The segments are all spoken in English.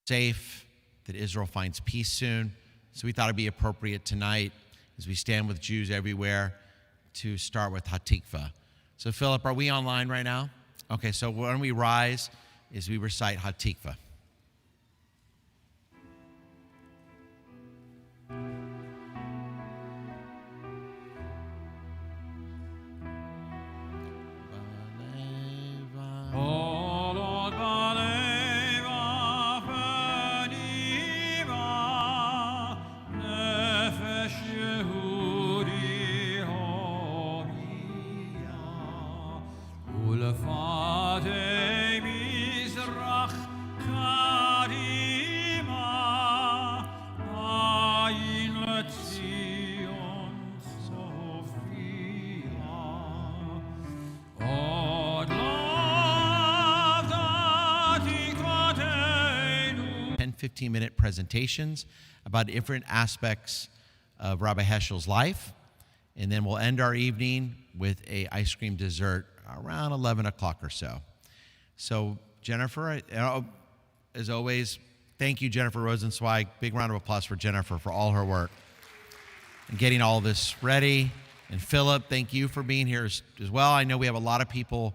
safe, that Israel finds peace soon. So we thought it'd be appropriate tonight, as we stand with Jews everywhere, to start with Hatikva. So Philip, are we online right now? Okay, so when we rise, as we recite Hatikva. And 15-minute presentations about different aspects of Rabbi Heschel's life. And then we'll end our evening with an ice cream dessert around 11 o'clock or so. So Jennifer, as always, thank you, Jennifer Rosenzweig. Big round of applause for Jennifer for all her work and getting all this ready. And Philip, thank you for being here as well. I know we have a lot of people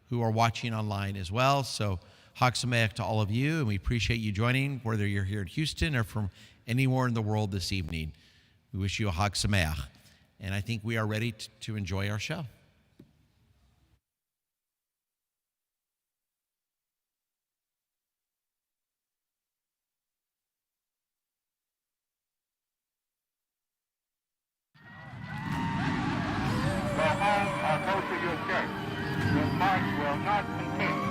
who are watching online as well. So Chag Sameach to all of you, and we appreciate you joining, whether you're here in Houston or from anywhere in the world this evening. We wish you a Chag Sameach. And I think we are ready to enjoy our show. Go home or go to your church. Your march will not continue.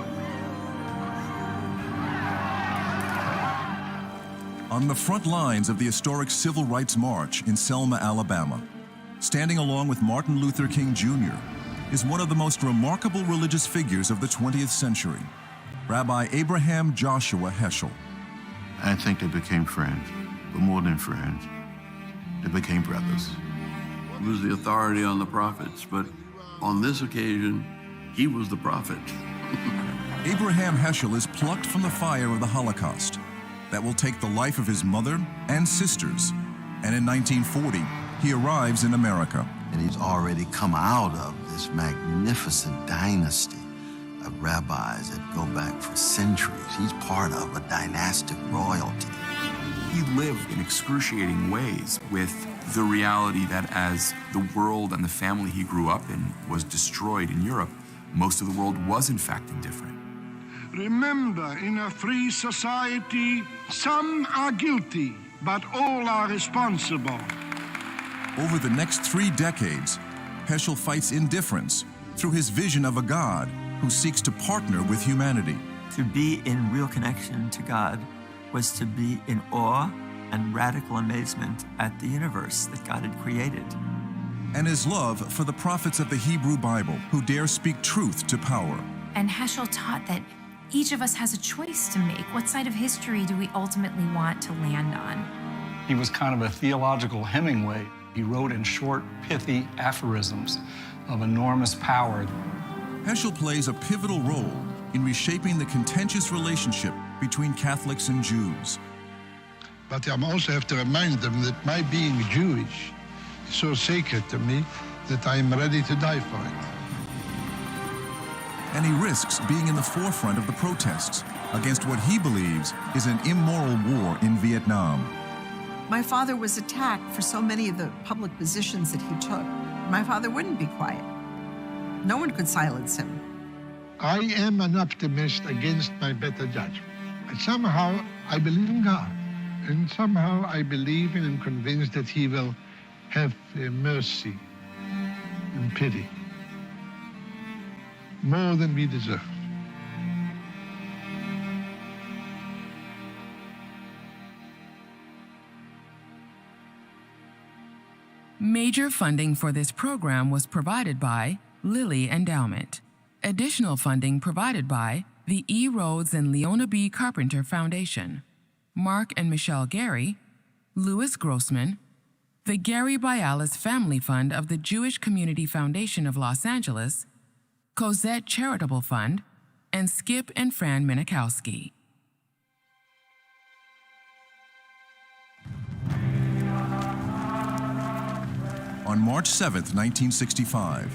On the front lines of the historic Civil Rights March in Selma, Alabama, standing along with Martin Luther King Jr., is one of the most remarkable religious figures of the 20th century, Rabbi Abraham Joshua Heschel. I think they became friends, but more than friends, they became brothers. He was the authority on the prophets, but on this occasion, he was the prophet. Abraham Heschel is plucked from the fire of the Holocaust that will take the life of his mother and sisters, and in 1940, he arrives in America. And he's already come out of this magnificent dynasty of rabbis that go back for centuries. He's part of a dynastic royalty. He lived in excruciating ways with the reality that as the world and the family he grew up in was destroyed in Europe, most of the world was in fact indifferent. Remember, in a free society, some are guilty, but all are responsible. Over the next 3 decades, Heschel fights indifference through his vision of a God who seeks to partner with humanity. To be in real connection to God was to be in awe and radical amazement at the universe that God had created. And his love for the prophets of the Hebrew Bible who dare speak truth to power. And Heschel taught that each of us has a choice to make. What side of history do we ultimately want to land on? He was kind of a theological Hemingway. He wrote in short, pithy aphorisms of enormous power. Heschel plays a pivotal role in reshaping the contentious relationship between Catholics and Jews. But I also have to remind them that my being Jewish is so sacred to me that I am ready to die for it. And he risks being in the forefront of the protests against what he believes is an immoral war in Vietnam. My father was attacked for so many of the public positions that he took. My father wouldn't be quiet. No one could silence him. I am an optimist against my better judgment. And somehow I believe in God. And somehow I believe and am convinced that he will have mercy and pity. More than we deserve. Major funding for this program was provided by Lilly Endowment. Additional funding provided by the E. Rhodes and Leona B. Carpenter Foundation, Mark and Michelle Gary, Louis Grossman, the Gary Bialis Family Fund of the Jewish Community Foundation of Los Angeles, Cosette Charitable Fund, and Skip and Fran Minikowski. On March 7, 1965,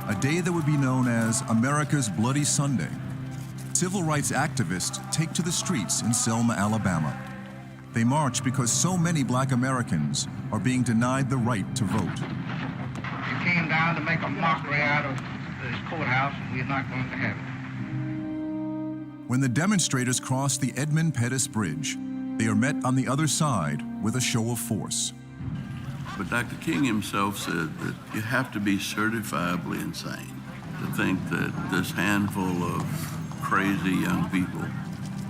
a day that would be known as America's Bloody Sunday, civil rights activists take to the streets in Selma, Alabama. They march because so many black Americans are being denied the right to vote. You came down to make a mockery out of this courthouse, and we're not going to have it. When the demonstrators cross the Edmund Pettus Bridge, they are met on the other side with a show of force. But Dr. King himself said that you have to be certifiably insane to think that this handful of crazy young people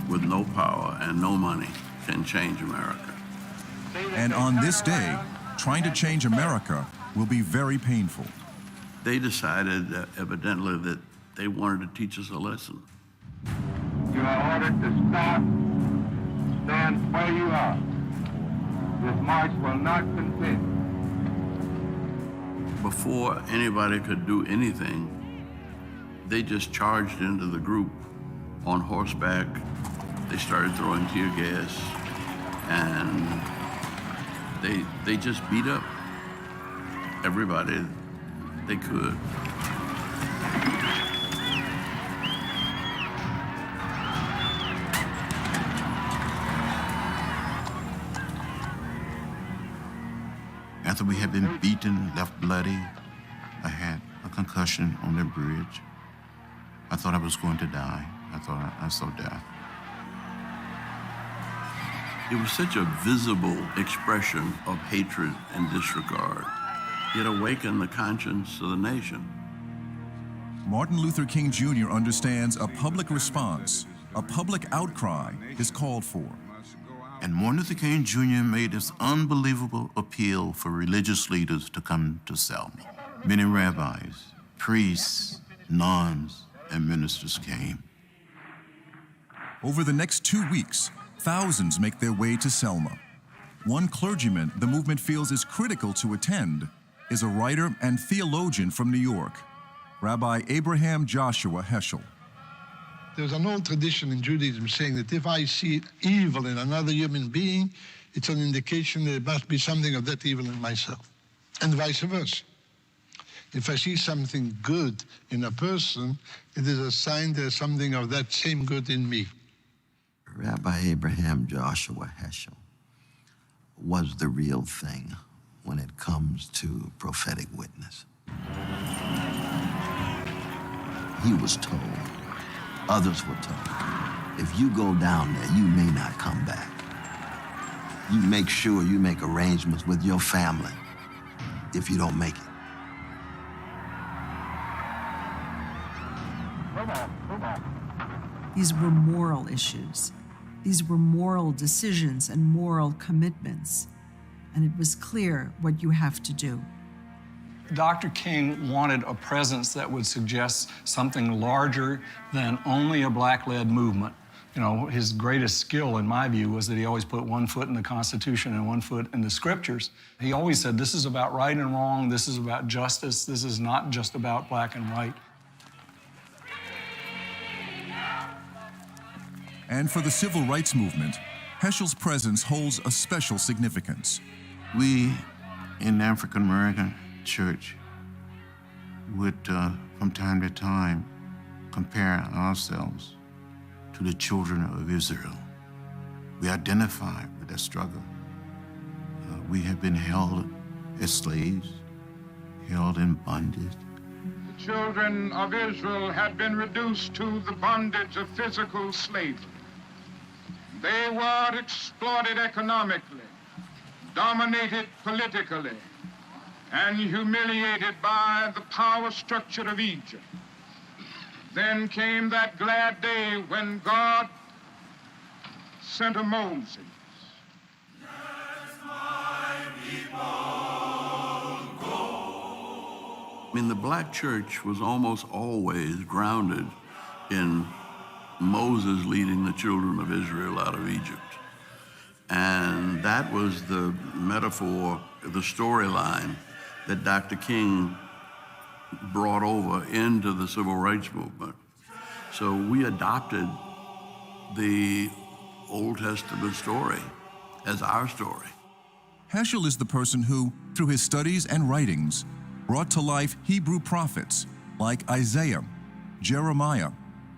with no power and no money can change America. And on this day, trying to change America will be very painful. They decided, evidently, that they wanted to teach us a lesson. You are ordered to stop, stand where you are. This march will not continue. Before anybody could do anything, they just charged into the group on horseback. They started throwing tear gas, and they just beat up everybody they could. After we had been beaten, left bloody, I had a concussion on the bridge. I thought I was going to die. I thought I saw death. It was such a visible expression of hatred and disregard. It awakened the conscience of the nation. Martin Luther King Jr. understands a public response, a public outcry is called for. And Martin Luther King Jr. made this unbelievable appeal for religious leaders to come to Selma. Many rabbis, priests, nuns, and ministers came. Over the next 2 weeks, thousands make their way to Selma. One clergyman the movement feels is critical to attend is a writer and theologian from New York, Rabbi Abraham Joshua Heschel. There's an old tradition in Judaism saying that if I see evil in another human being, it's an indication that there must be something of that evil in myself, and vice versa. If I see something good in a person, it is a sign there's something of that same good in me. Rabbi Abraham Joshua Heschel was the real thing when it comes to prophetic witness. He was told, others were told, if you go down there, you may not come back. You make sure you make arrangements with your family if you don't make it. These were moral issues. These were moral decisions and moral commitments. And it was clear what you have to do. Dr. King wanted a presence that would suggest something larger than only a black-led movement. You know, his greatest skill, in my view, was that he always put one foot in the Constitution and one foot in the Scriptures. He always said, this is about right and wrong, this is about justice, this is not just about black and white. And for the civil rights movement, Heschel's presence holds a special significance. We in the African American church would, from time to time, compare ourselves to the children of Israel. We identify with that struggle. We have been held as slaves, held in bondage. The children of Israel had been reduced to the bondage of physical slavery. They were exploited economically, dominated politically, and humiliated by the power structure of Egypt. Then came that glad day when God sent a Moses. I mean, the black church was almost always grounded in Moses leading the children of Israel out of Egypt. And that was the metaphor, the storyline that Dr. King brought over into the civil rights movement. So we adopted the Old Testament story as our story. Heschel is the person who, through his studies and writings, brought to life Hebrew prophets like Isaiah, Jeremiah,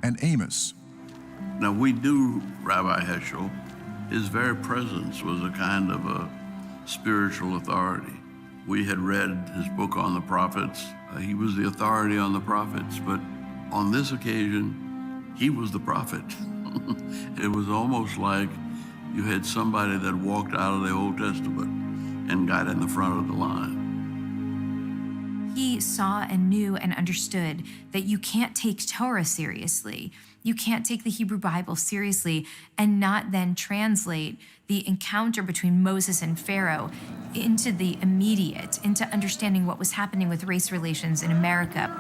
and Amos. Now we knew Rabbi Heschel. His very presence was a kind of a spiritual authority. We had read his book on the prophets. He was the authority on the prophets, but on this occasion, he was the prophet. It was almost like you had somebody that walked out of the Old Testament and got in the front of the line. He saw and knew and understood that you can't take Torah seriously. You can't take the Hebrew Bible seriously and not then translate the encounter between Moses and Pharaoh into the immediate, into understanding what was happening with race relations in America.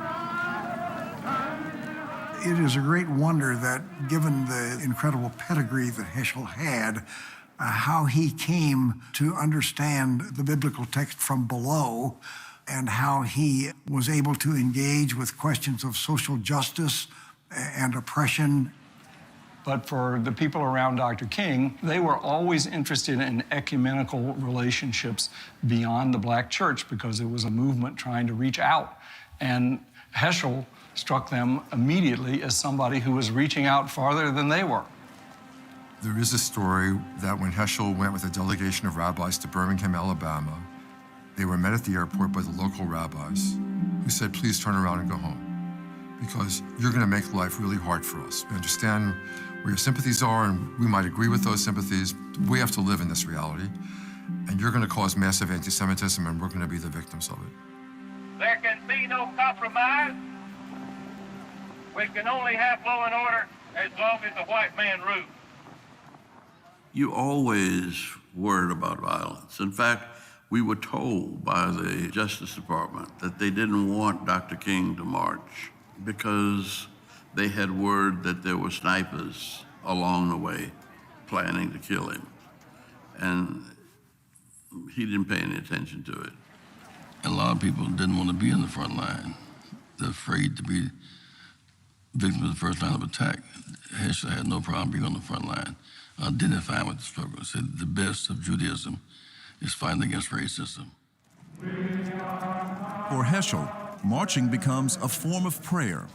It is a great wonder that, given the incredible pedigree that Heschel had, how he came to understand the biblical text from below and how he was able to engage with questions of social justice and oppression. But for the people around Dr. King, they were always interested in ecumenical relationships beyond the black church because it was a movement trying to reach out. And Heschel struck them immediately as somebody who was reaching out farther than they were. There is a story that when Heschel went with a delegation of rabbis to Birmingham, Alabama, they were met at the airport by the local rabbis who said, please turn around and go home because you're going to make life really hard for us. We understand where your sympathies are and we might agree with those sympathies. We have to live in this reality and you're going to cause massive anti-Semitism and we're going to be the victims of it. There can be no compromise. We can only have law and order as long as the white man rules. You always worried about violence. In fact, we were told by the Justice Department that they didn't want Dr. King to march because they had word that there were snipers along the way planning to kill him. And he didn't pay any attention to it. A lot of people didn't want to be in the front line. They're afraid to be victims of the first line of attack. Heschel had no problem being on the front line, identifying with the struggle. He said the best of Judaism is fighting against racism. For Heschel, marching becomes a form of prayer.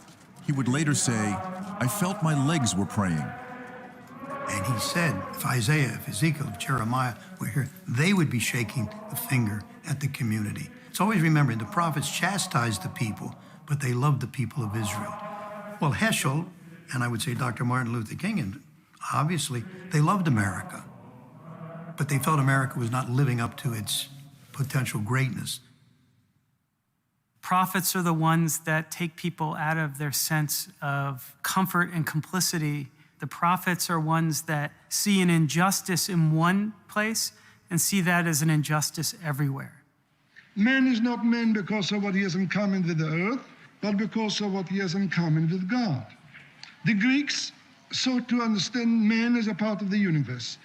He would later say, I felt my legs were praying. And he said, if Isaiah, if Ezekiel, if Jeremiah were here, they would be shaking the finger at the community. It's always remembering the prophets chastised the people, but they loved the people of Israel. Well, Heschel, and I would say Dr. Martin Luther King, and obviously, they loved America, but they felt America was not living up to its potential greatness. Prophets are the ones that take people out of their sense of comfort and complicity. The prophets are ones that see an injustice in one place and see that as an injustice everywhere. Man is not man because of what he has in common with the earth, but because of what he has in common with God. The Greeks sought to understand man as a part of the universe.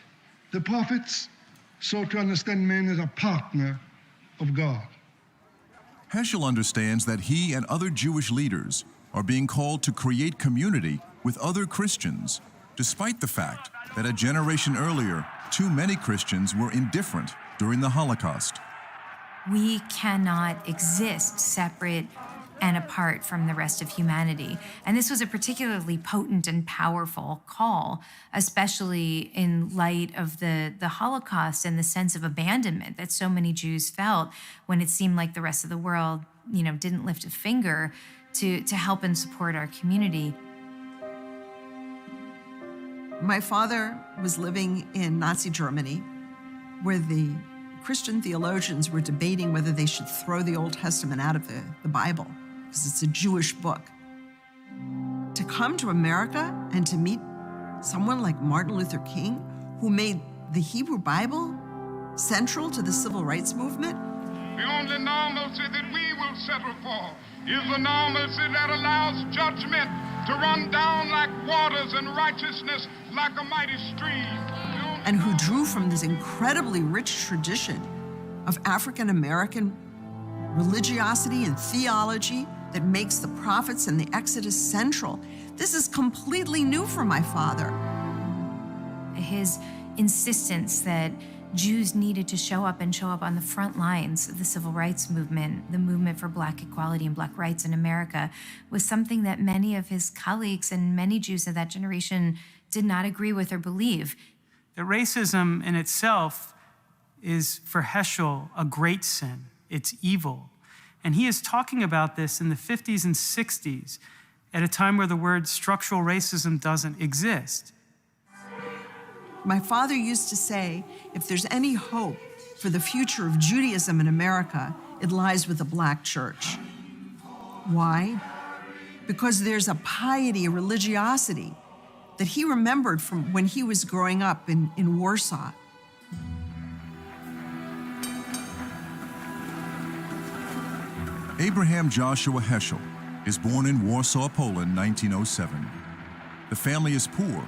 The prophets sought to understand man as a partner of God. Heschel understands that he and other Jewish leaders are being called to create community with other Christians, despite the fact that a generation earlier, too many Christians were indifferent during the Holocaust. We cannot exist separate and apart from the rest of humanity. And this was a particularly potent and powerful call, especially in light of the Holocaust and the sense of abandonment that so many Jews felt when it seemed like the rest of the world, didn't lift a finger to help and support our community. My father was living in Nazi Germany, where the Christian theologians were debating whether they should throw the Old Testament out of the Bible, because it's a Jewish book. To come to America and to meet someone like Martin Luther King, who made the Hebrew Bible central to the civil rights movement. The only normalcy that we will settle for is a normalcy that allows judgment to run down like waters and righteousness like a mighty stream. And who drew from this incredibly rich tradition of African-American religiosity and theology that makes the prophets and the Exodus central. This is completely new for my father. His insistence that Jews needed to show up on the front lines of the civil rights movement. The movement for Black equality and Black rights in America was something that many of his colleagues and many Jews of that generation did not agree with or believe. That racism in itself is, for Heschel, a great sin. It's evil. And he is talking about this in the 50s and 60s at a time where the word structural racism doesn't exist. My father used to say, if there's any hope for the future of Judaism in America, it lies with the Black church. Why? Because there's a piety, a religiosity that he remembered from when he was growing up in Warsaw. Abraham Joshua Heschel is born in Warsaw, Poland, 1907. The family is poor,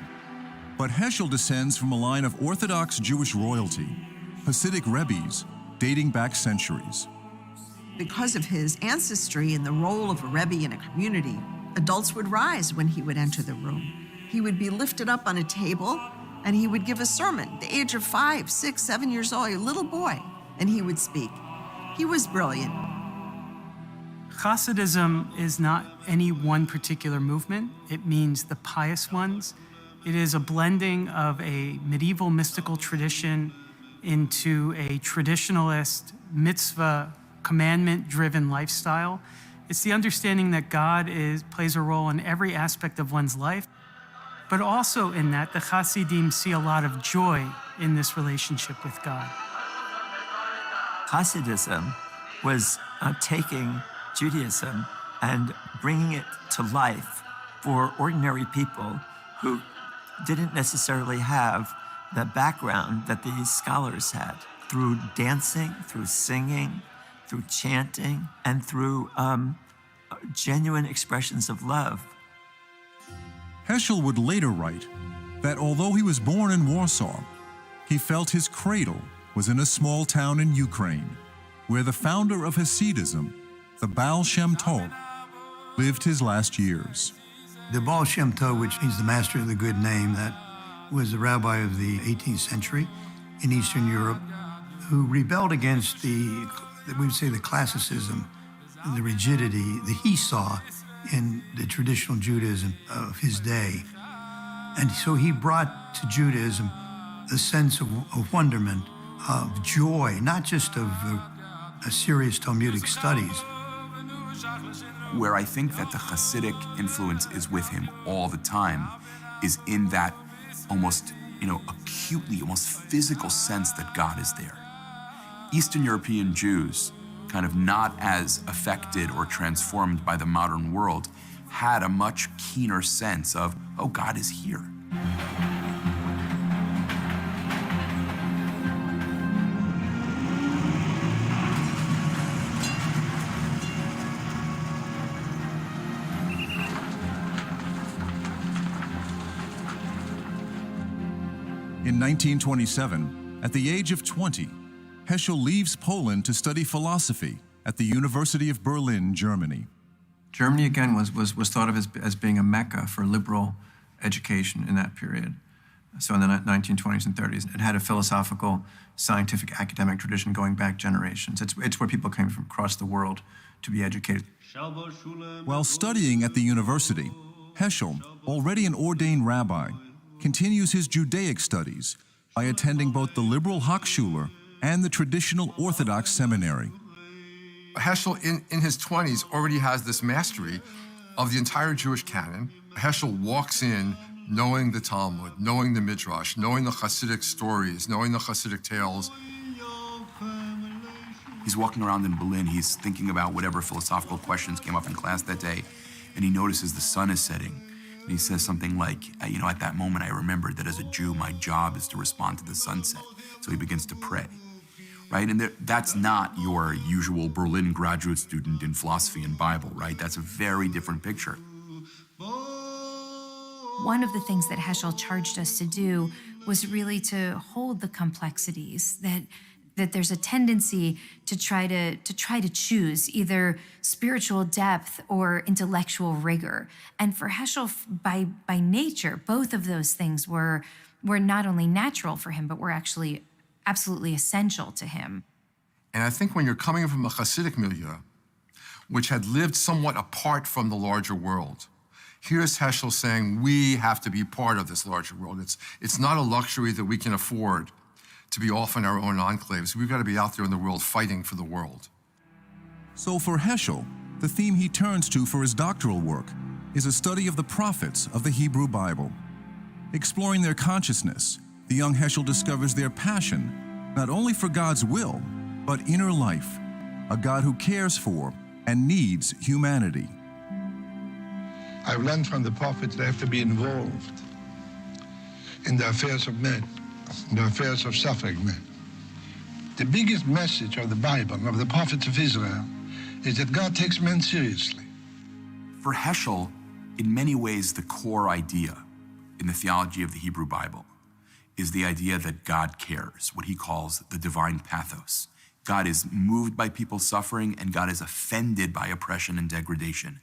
but Heschel descends from a line of Orthodox Jewish royalty, Hasidic rebbes, dating back centuries. Because of his ancestry and the role of a rebbe in a community, adults would rise when he would enter the room. He would be lifted up on a table and he would give a sermon at the age of 5, 6, 7 years old, a little boy, and he would speak. He was brilliant. Khasidism is not any one particular movement. It means the pious ones. It is a blending of a medieval mystical tradition into a traditionalist, mitzvah, commandment-driven lifestyle. It's the understanding that God plays a role in every aspect of one's life, but also in that the Hasidim see a lot of joy in this relationship with God. Khasidism was taking Judaism and bringing it to life for ordinary people who didn't necessarily have the background that these scholars had, through dancing, through singing, through chanting, and through genuine expressions of love. Heschel would later write that although he was born in Warsaw, he felt his cradle was in a small town in Ukraine, where the founder of Hasidism, the Baal Shem Tov, lived his last years. The Baal Shem Tov, which means the master of the good name, that was a rabbi of the 18th century in Eastern Europe who rebelled against we would say the classicism, the rigidity that he saw in the traditional Judaism of his day. And so he brought to Judaism a sense of wonderment, of joy, not just of a serious Talmudic studies. Where I think that the Hasidic influence is with him all the time is in that almost, acutely, almost physical sense that God is there. Eastern European Jews, kind of not as affected or transformed by the modern world, had a much keener sense of, oh, God is here. In 1927, at the age of 20, Heschel leaves Poland to study philosophy at the University of Berlin, Germany. Germany, again, was thought of as being a mecca for liberal education in that period. So in the 1920s and 30s, it had a philosophical, scientific, academic tradition going back generations. It's where people came from across the world to be educated. While studying at the university, Heschel, already an ordained rabbi, continues his Judaic studies by attending both the liberal Hochschule and the traditional Orthodox seminary. Heschel, in his 20s, already has this mastery of the entire Jewish canon. Heschel walks in knowing the Talmud, knowing the Midrash, knowing the Hasidic stories, knowing the Hasidic tales. He's walking around in Berlin, he's thinking about whatever philosophical questions came up in class that day, and he notices the sun is setting. And he says something like, at that moment I remembered that as a Jew, my job is to respond to the sunset. So he begins to pray, right? And that's not your usual Berlin graduate student in philosophy and Bible, right? That's a very different picture. One of the things that Heschel charged us to do was really to hold the complexities, that there's a tendency to try to choose either spiritual depth or intellectual rigor. And for Heschel, by nature, both of those things were not only natural for him, but were actually absolutely essential to him. And I think when you're coming from a Hasidic milieu, which had lived somewhat apart from the larger world, here's Heschel saying, we have to be part of this larger world. It's not a luxury that we can afford to be off in our own enclaves. We've got to be out there in the world fighting for the world. So for Heschel, the theme he turns to for his doctoral work is a study of the prophets of the Hebrew Bible. Exploring their consciousness, the young Heschel discovers their passion, not only for God's will, but inner life, a God who cares for and needs humanity. I've learned from the prophets they have to be involved in the affairs of men, in the affairs of suffering men. The biggest message of the Bible, of the prophets of Israel, is that God takes men seriously. For Heschel, in many ways, the core idea in the theology of the Hebrew Bible is the idea that God cares, what he calls the divine pathos. God is moved by people's suffering, and God is offended by oppression and degradation.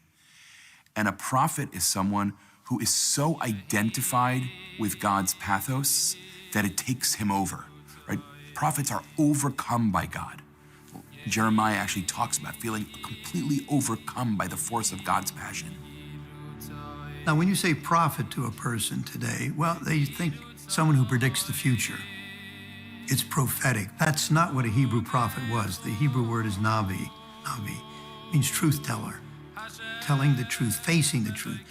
And a prophet is someone who is so identified with God's pathos that it takes him over, right? Prophets are overcome by God. Jeremiah actually talks about feeling completely overcome by the force of God's passion. Now, when you say prophet to a person today, well, they think someone who predicts the future. It's prophetic. That's not what a Hebrew prophet was. The Hebrew word is navi. Navi means truth teller, telling the truth, facing the truth,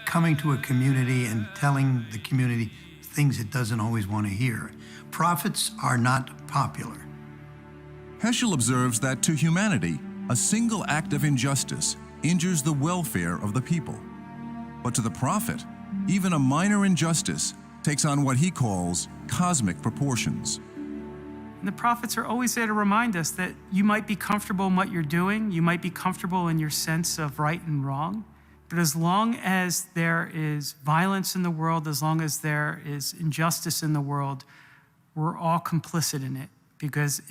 coming to a community and telling the community things it doesn't always want to hear. Prophets are not popular. Heschel observes that to humanity, a single act of injustice injures the welfare of the people. But to the prophet, even a minor injustice takes on what he calls cosmic proportions. And the prophets are always there to remind us that you might be comfortable in what you're doing, you might be comfortable in your sense of right and wrong, but as long as there is violence in the world, as long as there is injustice in the world, we're all complicit in it, because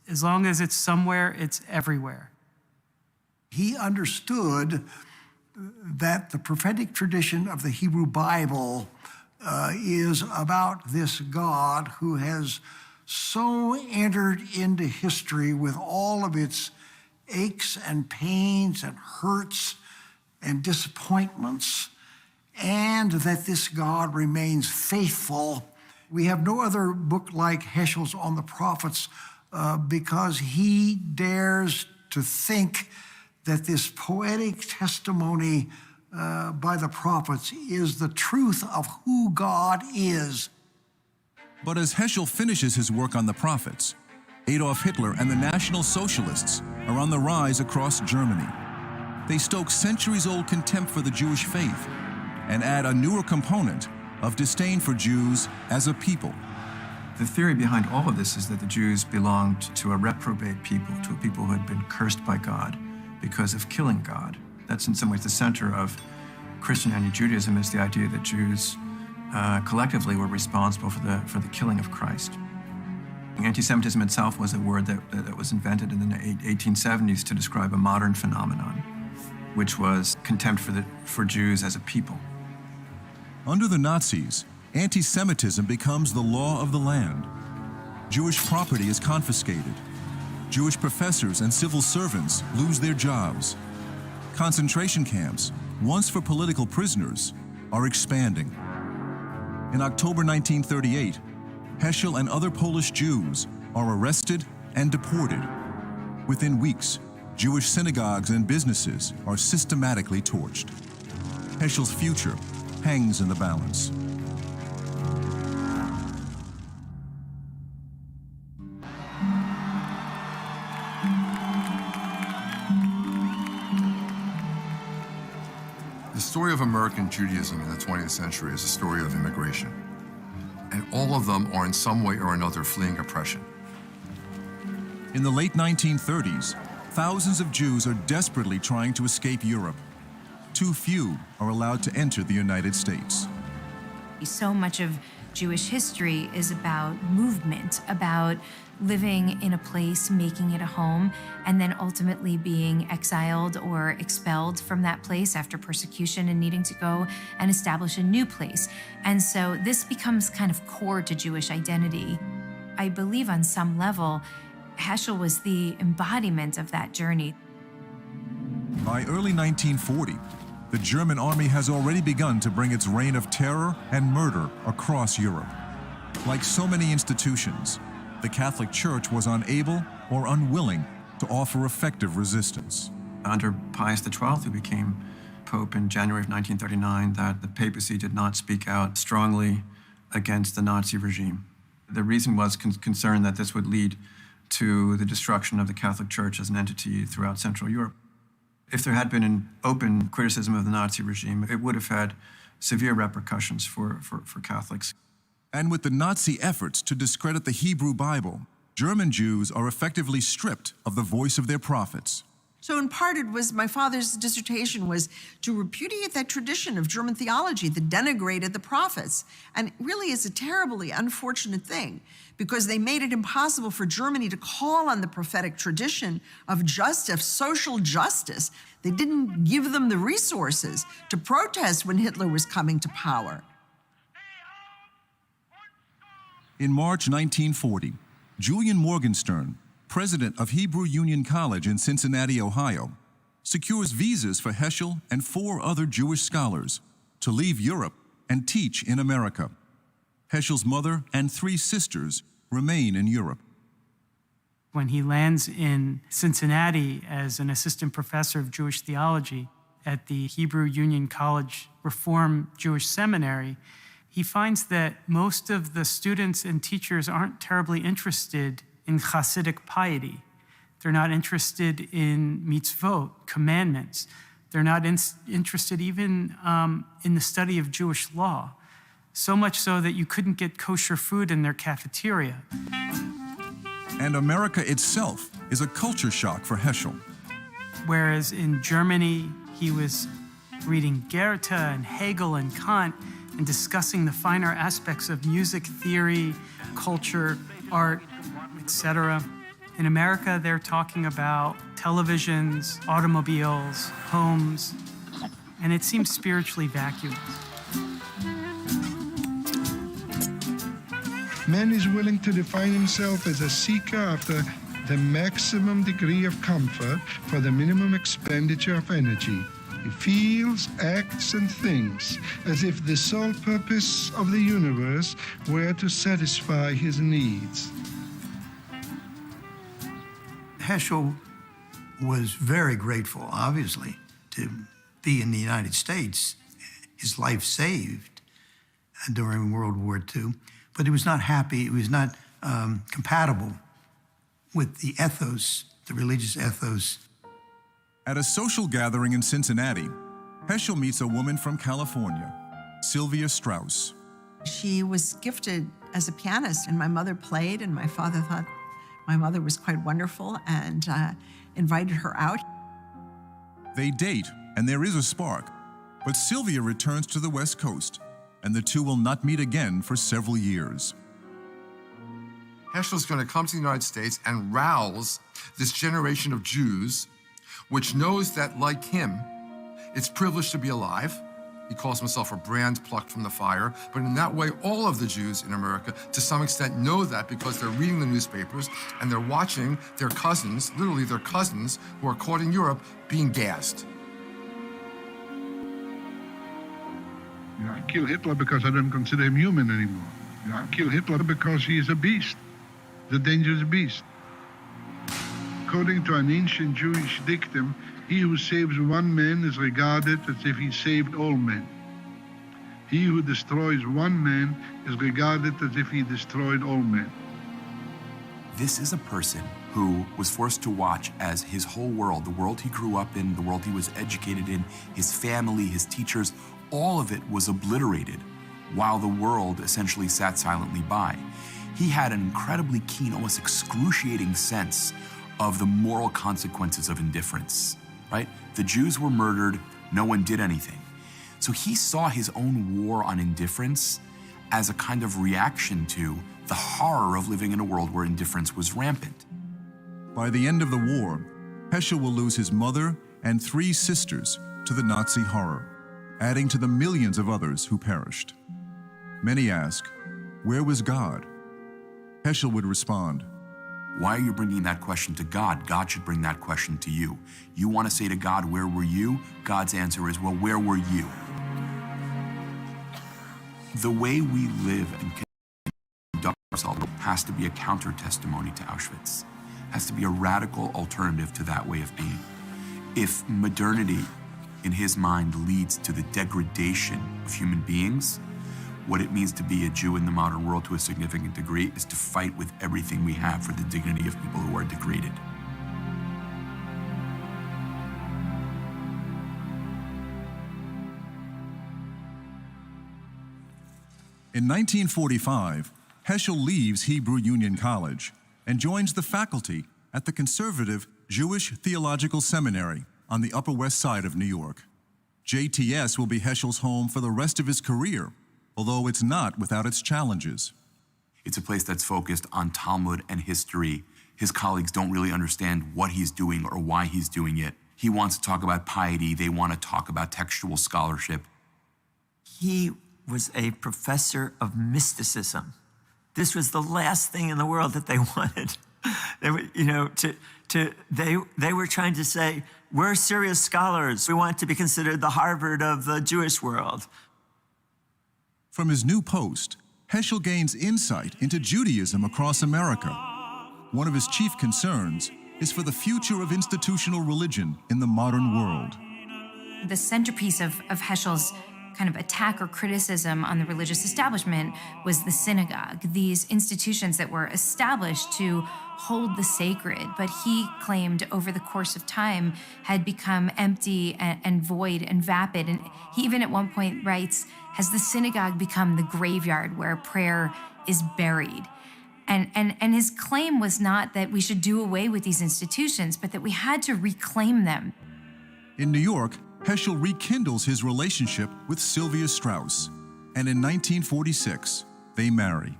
as long as it's somewhere, it's everywhere. He understood that the prophetic tradition of the Hebrew Bible is about this God who has so entered into history with all of its aches and pains and hurts and disappointments, and that this God remains faithful. We have no other book like Heschel's on the prophets because he dares to think that this poetic testimony by the prophets is the truth of who God is. But as Heschel finishes his work on the prophets, Adolf Hitler and the National Socialists are on the rise across Germany. They stoke centuries-old contempt for the Jewish faith and add a newer component of disdain for Jews as a people. The theory behind all of this is that the Jews belonged to a reprobate people, to a people who had been cursed by God because of killing God. That's in some ways the center of Christian anti-Judaism, is the idea that Jews collectively were responsible for the killing of Christ. Anti-Semitism itself was a word that was invented in the 1870s to describe a modern phenomenon, which was contempt for Jews as a people. Under the Nazis, anti-Semitism becomes the law of the land. Jewish property is confiscated. Jewish professors and civil servants lose their jobs. Concentration camps, once for political prisoners, are expanding. In October 1938, Heschel and other Polish Jews are arrested and deported. Within weeks, Jewish synagogues and businesses are systematically torched. Heschel's future hangs in the balance. The story of American Judaism in the 20th century is a story of immigration. And all of them are in some way or another fleeing oppression. In the late 1930s, thousands of Jews are desperately trying to escape Europe. Too few are allowed to enter the United States. So much of Jewish history is about movement, about living in a place, making it a home, and then ultimately being exiled or expelled from that place after persecution and needing to go and establish a new place. And so this becomes kind of core to Jewish identity. I believe on some level, Heschel was the embodiment of that journey. By early 1940, the German army has already begun to bring its reign of terror and murder across Europe. Like so many institutions, the Catholic Church was unable or unwilling to offer effective resistance. Under Pius XII, who became Pope in January of 1939, that the papacy did not speak out strongly against the Nazi regime. The reason was concern that this would lead to the destruction of the Catholic Church as an entity throughout Central Europe. If there had been an open criticism of the Nazi regime, it would have had severe repercussions for Catholics. And with the Nazi efforts to discredit the Hebrew Bible, German Jews are effectively stripped of the voice of their prophets. So in part, it was my father's dissertation was to repudiate that tradition of German theology that denigrated the prophets. And it really is a terribly unfortunate thing, because they made it impossible for Germany to call on the prophetic tradition of justice, social justice. They didn't give them the resources to protest when Hitler was coming to power. In March 1940, Julian Morgenstern, president of Hebrew Union College in Cincinnati, Ohio, secures visas for Heschel and 4 other Jewish scholars to leave Europe and teach in America. Heschel's mother and 3 sisters remain in Europe. When he lands in Cincinnati as an assistant professor of Jewish theology at the Hebrew Union College Reform Jewish Seminary, he finds that most of the students and teachers aren't terribly interested in Hasidic piety. They're not interested in mitzvot, commandments. They're not interested even in the study of Jewish law. So much so that you couldn't get kosher food in their cafeteria. And America itself is a culture shock for Heschel. Whereas in Germany, he was reading Goethe and Hegel and Kant and discussing the finer aspects of music theory, culture, art, etc. In America, they're talking about televisions, automobiles, homes, and it seems spiritually vacuous. Man is willing to define himself as a seeker after the maximum degree of comfort for the minimum expenditure of energy. He feels, acts, and thinks as if the sole purpose of the universe were to satisfy his needs. Heschel was very grateful, obviously, to be in the United States, his life saved during World War II, but he was not happy, he was not compatible with the ethos, the religious ethos. At a social gathering in Cincinnati, Heschel meets a woman from California, Sylvia Strauss. She was gifted as a pianist, and my mother played, and my father thought my mother was quite wonderful and invited her out. They date, and there is a spark, but Sylvia returns to the West Coast, and the two will not meet again for several years. Heschel's going to come to the United States and rouse this generation of Jews, which knows that, like him, it's privileged to be alive. He calls himself a brand plucked from the fire. But in that way, all of the Jews in America, to some extent, know that because they're reading the newspapers and they're watching their cousins, literally their cousins, who are caught in Europe, being gassed. I kill Hitler because I don't consider him human anymore. I kill Hitler because he is a beast, the dangerous beast. According to an ancient Jewish dictum, he who saves one man is regarded as if he saved all men. He who destroys one man is regarded as if he destroyed all men. This is a person who was forced to watch as his whole world, the world he grew up in, the world he was educated in, his family, his teachers, all of it was obliterated while the world essentially sat silently by. He had an incredibly keen, almost excruciating sense of the moral consequences of indifference, right? The Jews were murdered, no one did anything. So he saw his own war on indifference as a kind of reaction to the horror of living in a world where indifference was rampant. By the end of the war, Heschel will lose his mother and 3 sisters to the Nazi horror, adding to the millions of others who perished. Many ask, where was God? Heschel would respond, Why are you bringing that question to God? God should bring that question to you. You want to say to God, where were you? God's answer is, well, where were you? The way we live and conduct ourselves has to be a counter-testimony to Auschwitz, has to be a radical alternative to that way of being. If modernity, in his mind, leads to the degradation of human beings, what it means to be a Jew in the modern world to a significant degree is to fight with everything we have for the dignity of people who are degraded. In 1945, Heschel leaves Hebrew Union College and joins the faculty at the conservative Jewish Theological Seminary on the Upper West Side of New York. JTS will be Heschel's home for the rest of his career, although it's not without its challenges. It's a place that's focused on Talmud and history. His colleagues don't really understand what he's doing or why he's doing it. He wants to talk about piety. They want to talk about textual scholarship. He was a professor of mysticism. This was the last thing in the world that they wanted. They were, they were trying to say, we're serious scholars. We want to be considered the Harvard of the Jewish world. From his new post, Heschel gains insight into Judaism across America. One of his chief concerns is for the future of institutional religion in the modern world. The centerpiece of Heschel's kind of attack or criticism on the religious establishment was the synagogue, these institutions that were established to hold the sacred, but he claimed over the course of time had become empty and void and vapid. And he even at one point writes, has the synagogue become the graveyard where prayer is buried? And his claim was not that we should do away with these institutions, but that we had to reclaim them. In New York, Heschel rekindles his relationship with Sylvia Strauss, and in 1946, they marry.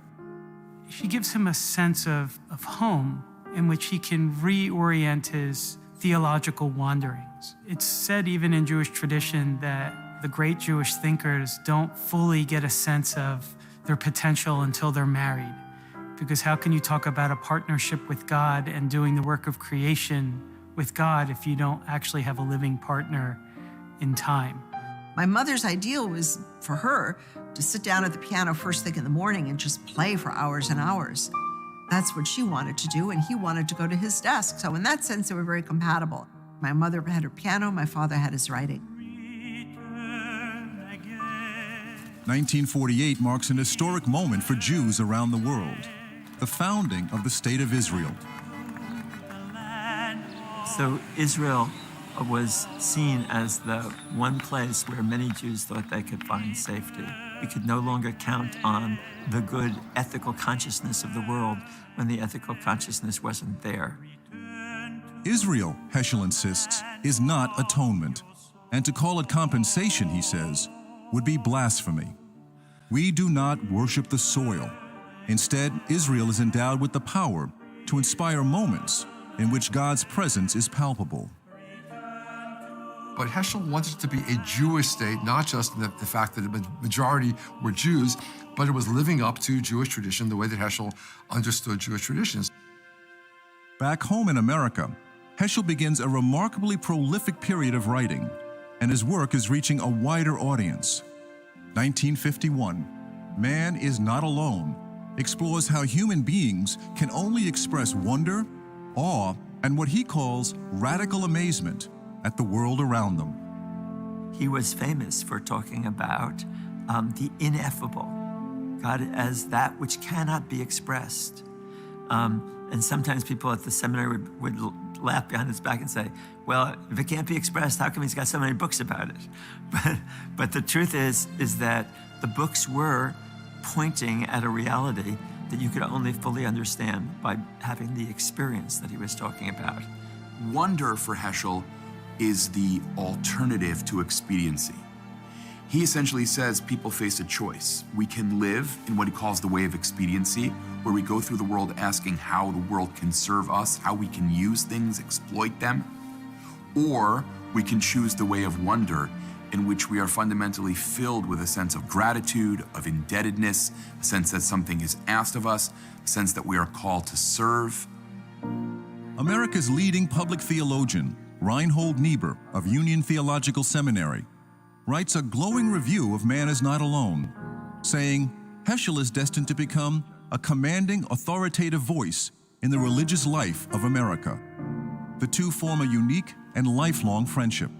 She gives him a sense of home in which he can reorient his theological wanderings. It's said even in Jewish tradition that the great Jewish thinkers don't fully get a sense of their potential until they're married. Because how can you talk about a partnership with God and doing the work of creation with God if you don't actually have a living partner in time? My mother's ideal was for her to sit down at the piano first thing in the morning and just play for hours and hours. That's what she wanted to do, and he wanted to go to his desk. So in that sense, they were very compatible. My mother had her piano, my father had his writing. 1948 marks an historic moment for Jews around the world, the founding of the State of Israel. So Israel was seen as the one place where many Jews thought they could find safety. We could no longer count on the good ethical consciousness of the world when the ethical consciousness wasn't there. Israel, Heschel insists, is not atonement, and to call it compensation, he says, would be blasphemy. We do not worship the soil. Instead, Israel is endowed with the power to inspire moments in which God's presence is palpable. But Heschel wanted it to be a Jewish state, not just in the fact that the majority were Jews, but it was living up to Jewish tradition the way that Heschel understood Jewish traditions. Back home in America, Heschel begins a remarkably prolific period of writing, and his work is reaching a wider audience. 1951, Man Is Not Alone explores how human beings can only express wonder, awe, and what he calls radical amazement at the world around them. He was famous for talking about the ineffable, God as that which cannot be expressed. And sometimes people at the seminary would laugh behind his back and say, well, if it can't be expressed, how come he's got so many books about it? But the truth is that the books were pointing at a reality that you could only fully understand by having the experience that he was talking about. Wonder for Heschel is the alternative to expediency. He essentially says people face a choice. We can live in what he calls the way of expediency, where we go through the world asking how the world can serve us, how we can use things, exploit them. Or we can choose the way of wonder in which we are fundamentally filled with a sense of gratitude, of indebtedness, a sense that something is asked of us, a sense that we are called to serve. America's leading public theologian, Reinhold Niebuhr of Union Theological Seminary, writes a glowing review of Man is Not Alone, saying, Heschel is destined to become a commanding, authoritative voice in the religious life of America. The two form a unique and lifelong friendship.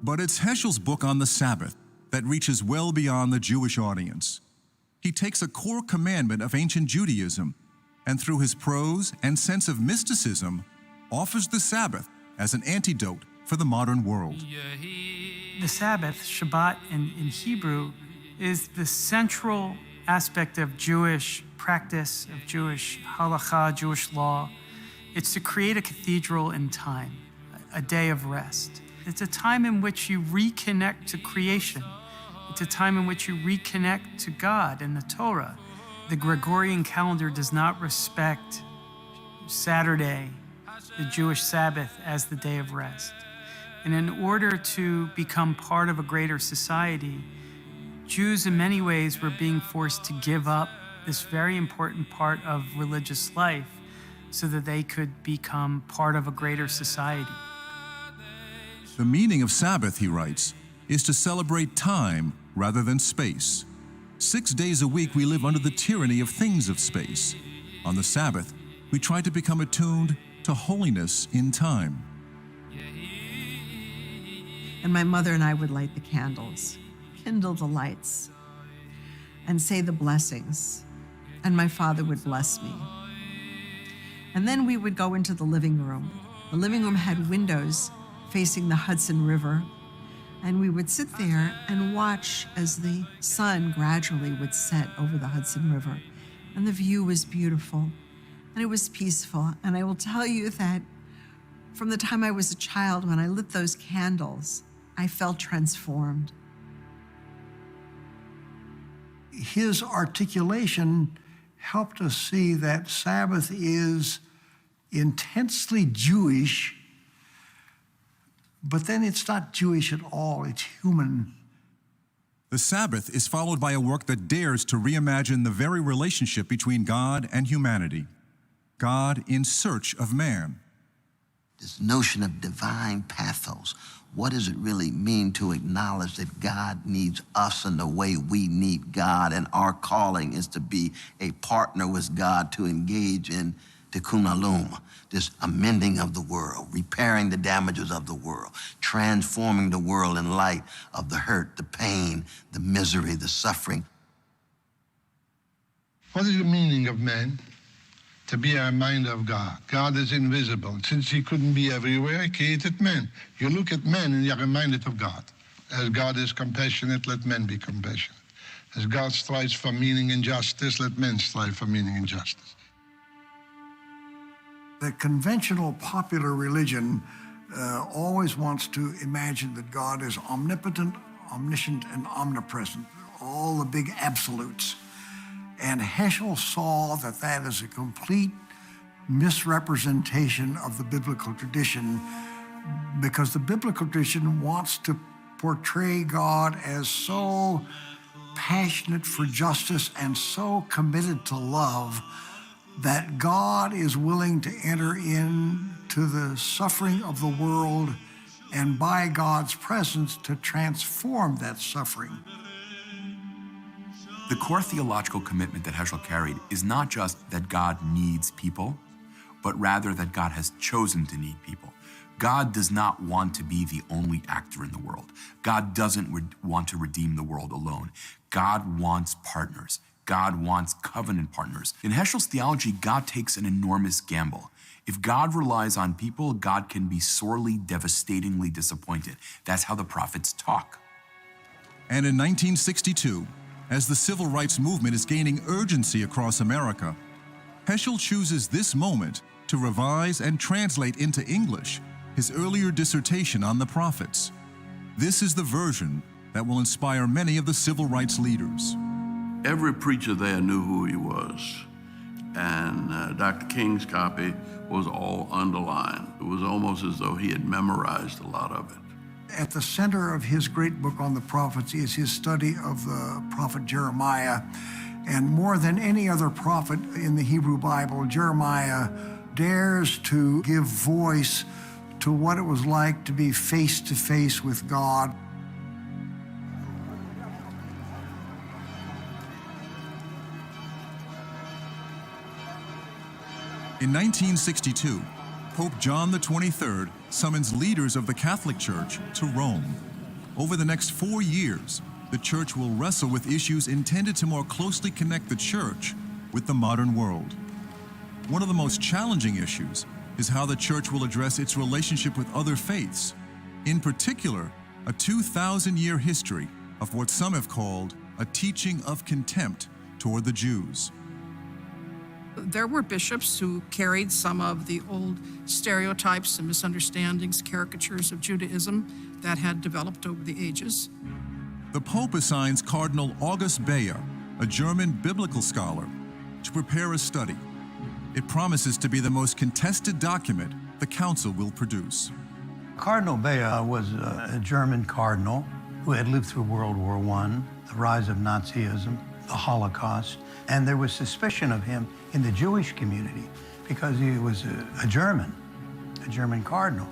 But it's Heschel's book on the Sabbath that reaches well beyond the Jewish audience. He takes a core commandment of ancient Judaism and through his prose and sense of mysticism, offers the Sabbath as an antidote for the modern world. The Sabbath, Shabbat in Hebrew, is the central aspect of Jewish practice, of Jewish halakha, Jewish law. It's to create a cathedral in time, a day of rest. It's a time in which you reconnect to creation. It's a time in which you reconnect to God and the Torah. The Gregorian calendar does not respect Saturday, the Jewish Sabbath, as the day of rest. And in order to become part of a greater society, Jews in many ways were being forced to give up this very important part of religious life so that they could become part of a greater society. The meaning of Sabbath, he writes, is to celebrate time rather than space. 6 days a week we live under the tyranny of things of space. On the Sabbath, we try to become attuned to holiness in time. And my mother and I would light the candles, kindle the lights, and say the blessings. And my father would bless me. And then we would go into the living room. The living room had windows facing the Hudson River. And we would sit there and watch as the sun gradually would set over the Hudson River. And the view was beautiful, and it was peaceful. And I will tell you that from the time I was a child, when I lit those candles, I felt transformed. His articulation helped us see that Sabbath is intensely Jewish, but then it's not Jewish at all, it's human. The Sabbath is followed by a work that dares to reimagine the very relationship between God and humanity. God in search of man. This notion of divine pathos, what does it really mean to acknowledge that God needs us in the way we need God, and our calling is to be a partner with God to engage in Tikkun Olam, this amending of the world, repairing the damages of the world, transforming the world in light of the hurt, the pain, the misery, the suffering. What is the meaning of man? To be a reminder of God. God is invisible. Since he couldn't be everywhere, he created man. You look at man and you're reminded of God. As God is compassionate, let men be compassionate. As God strives for meaning and justice, let men strive for meaning and justice. The conventional popular religion always wants to imagine that God is omnipotent, omniscient, and omnipresent, all the big absolutes. And Heschel saw that that is a complete misrepresentation of the biblical tradition, because the biblical tradition wants to portray God as so passionate for justice and so committed to love that God is willing to enter into the suffering of the world and by God's presence to transform that suffering. The core theological commitment that Heschel carried is not just that God needs people, but rather that God has chosen to need people. God does not want to be the only actor in the world. God doesn't want to redeem the world alone. God wants partners. God wants covenant partners. In Heschel's theology, God takes an enormous gamble. If God relies on people, God can be sorely, devastatingly disappointed. That's how the prophets talk. And in 1962, as the civil rights movement is gaining urgency across America, Heschel chooses this moment to revise and translate into English his earlier dissertation on the prophets. This is the version that will inspire many of the civil rights leaders. Every preacher there knew who he was. And Dr. King's copy was all underlined. It was almost as though he had memorized a lot of it. At the center of his great book on the prophets is his study of the prophet Jeremiah. And more than any other prophet in the Hebrew Bible, Jeremiah dares to give voice to what it was like to be face to face with God. In 1962, Pope John XXIII summons leaders of the Catholic Church to Rome. Over the next 4 years, the Church will wrestle with issues intended to more closely connect the Church with the modern world. One of the most challenging issues is how the Church will address its relationship with other faiths, in particular, a 2,000-year history of what some have called a teaching of contempt toward the Jews. There were bishops who carried some of the old stereotypes and misunderstandings, caricatures of Judaism that had developed over the ages. The Pope assigns Cardinal August Bea, a German biblical scholar, to prepare a study. It promises to be the most contested document the Council will produce. Cardinal Bea was a German cardinal who had lived through World War I, the rise of Nazism, the Holocaust, and there was suspicion of him in the Jewish community because he was a German cardinal.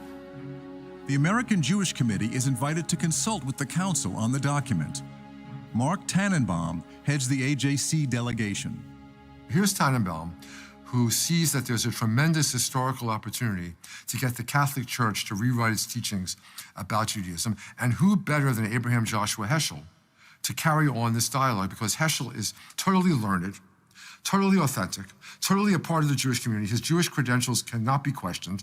The American Jewish Committee is invited to consult with the Council on the document. Mark Tannenbaum heads the AJC delegation. Here's Tannenbaum, who sees that there's a tremendous historical opportunity to get the Catholic Church to rewrite its teachings about Judaism, and who better than Abraham Joshua Heschel to carry on this dialogue, because Heschel is totally learned, totally authentic, totally a part of the Jewish community. His Jewish credentials cannot be questioned,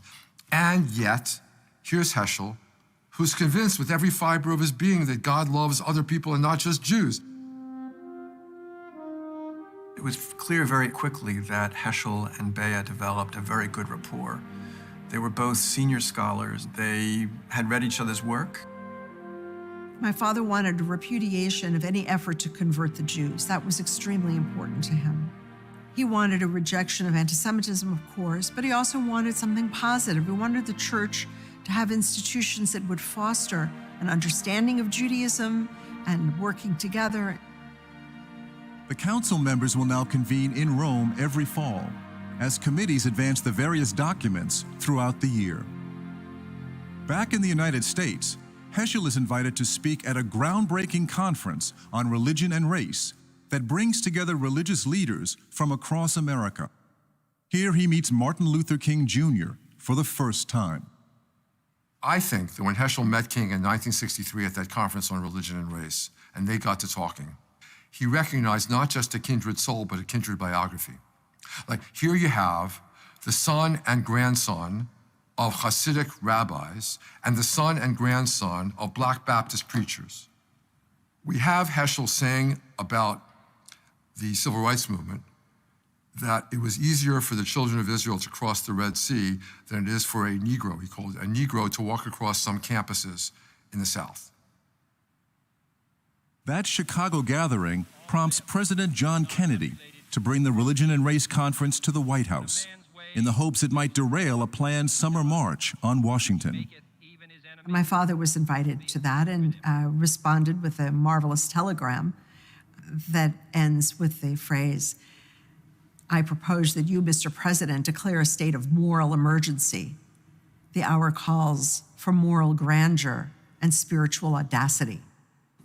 and yet, here's Heschel, who's convinced with every fiber of his being that God loves other people and not just Jews. It was clear very quickly that Heschel and Bea developed a very good rapport. They were both senior scholars. They had read each other's work. My father wanted a repudiation of any effort to convert the Jews. That was extremely important to him. He wanted a rejection of anti-Semitism, of course, but he also wanted something positive. He wanted the church to have institutions that would foster an understanding of Judaism and working together. The Council members will now convene in Rome every fall as committees advance the various documents throughout the year. Back in the United States, Heschel is invited to speak at a groundbreaking conference on religion and race that brings together religious leaders from across America. Here he meets Martin Luther King Jr. for the first time. I think that when Heschel met King in 1963 at that conference on religion and race, and they got to talking, he recognized not just a kindred soul, but a kindred biography. Like, here you have the son and grandson of Hasidic rabbis and the son and grandson of Black Baptist preachers. We have Heschel saying about the civil rights movement that it was easier for the children of Israel to cross the Red Sea than it is for a Negro, he called it, a Negro to walk across some campuses in the South. That Chicago gathering prompts President John Kennedy to bring the Religion and Race Conference to the White House in the hopes it might derail a planned summer march on Washington. My father was invited to that and responded with a marvelous telegram that ends with the phrase, "I propose that you, Mr. President, declare a state of moral emergency. The hour calls for moral grandeur and spiritual audacity."